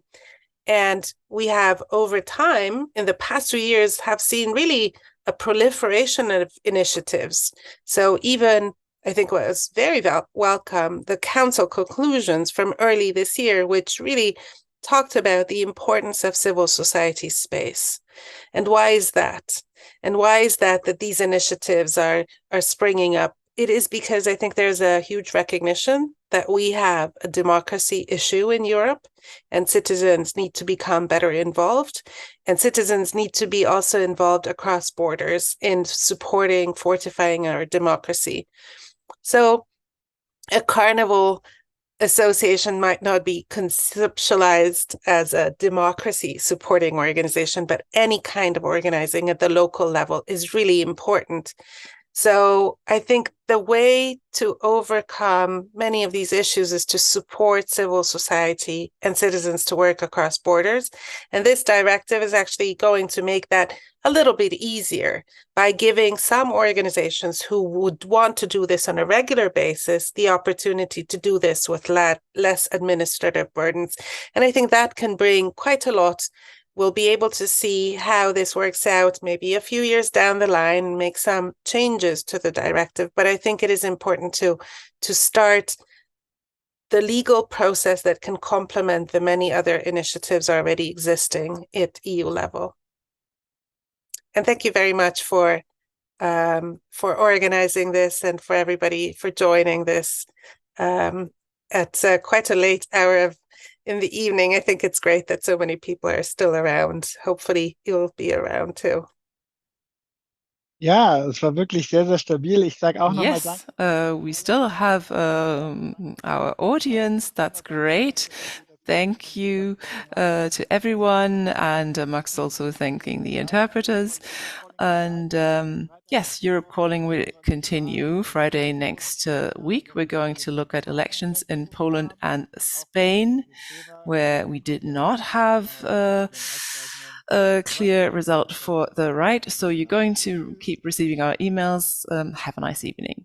And we have, over time, in the past 2 years, have seen really a proliferation of initiatives. So even, I think what was very welcome, the council conclusions from early this year, which really talked about the importance of civil society space. And why is that? And why is that these initiatives are springing up? It is because I think there's a huge recognition that we have a democracy issue in Europe, and citizens need to become better involved. And citizens need to be also involved across borders in supporting, fortifying our democracy. So a carnival association might not be conceptualized as a democracy supporting organization, but any kind of organizing at the local level is really important. So I think the way to overcome many of these issues is to support civil society and citizens to work across borders. And this directive is actually going to make that a little bit easier by giving some organizations who would want to do this on a regular basis the opportunity to do this with less administrative burdens. And I think that can bring quite a lot. We'll be able to see how this works out maybe a few years down the line and make some changes to the directive. But I think it is important to start the legal process that can complement the many other initiatives already existing at EU level. And thank you very much for organizing this and for everybody for joining this at quite a late hour in the evening. I think it's great that so many people are still around. Hopefully you'll be around too. Ja, es war wirklich sehr, sehr stabil. Ich sage auch nochmal Yes, we still have our audience. That's great. Thank you to everyone, and Max also thanking the interpreters. And yes, Europe Calling will continue Friday next week. We're going to look at elections in Poland and Spain, where we did not have a clear result for the right. So you're going to keep receiving our emails. Have a nice evening.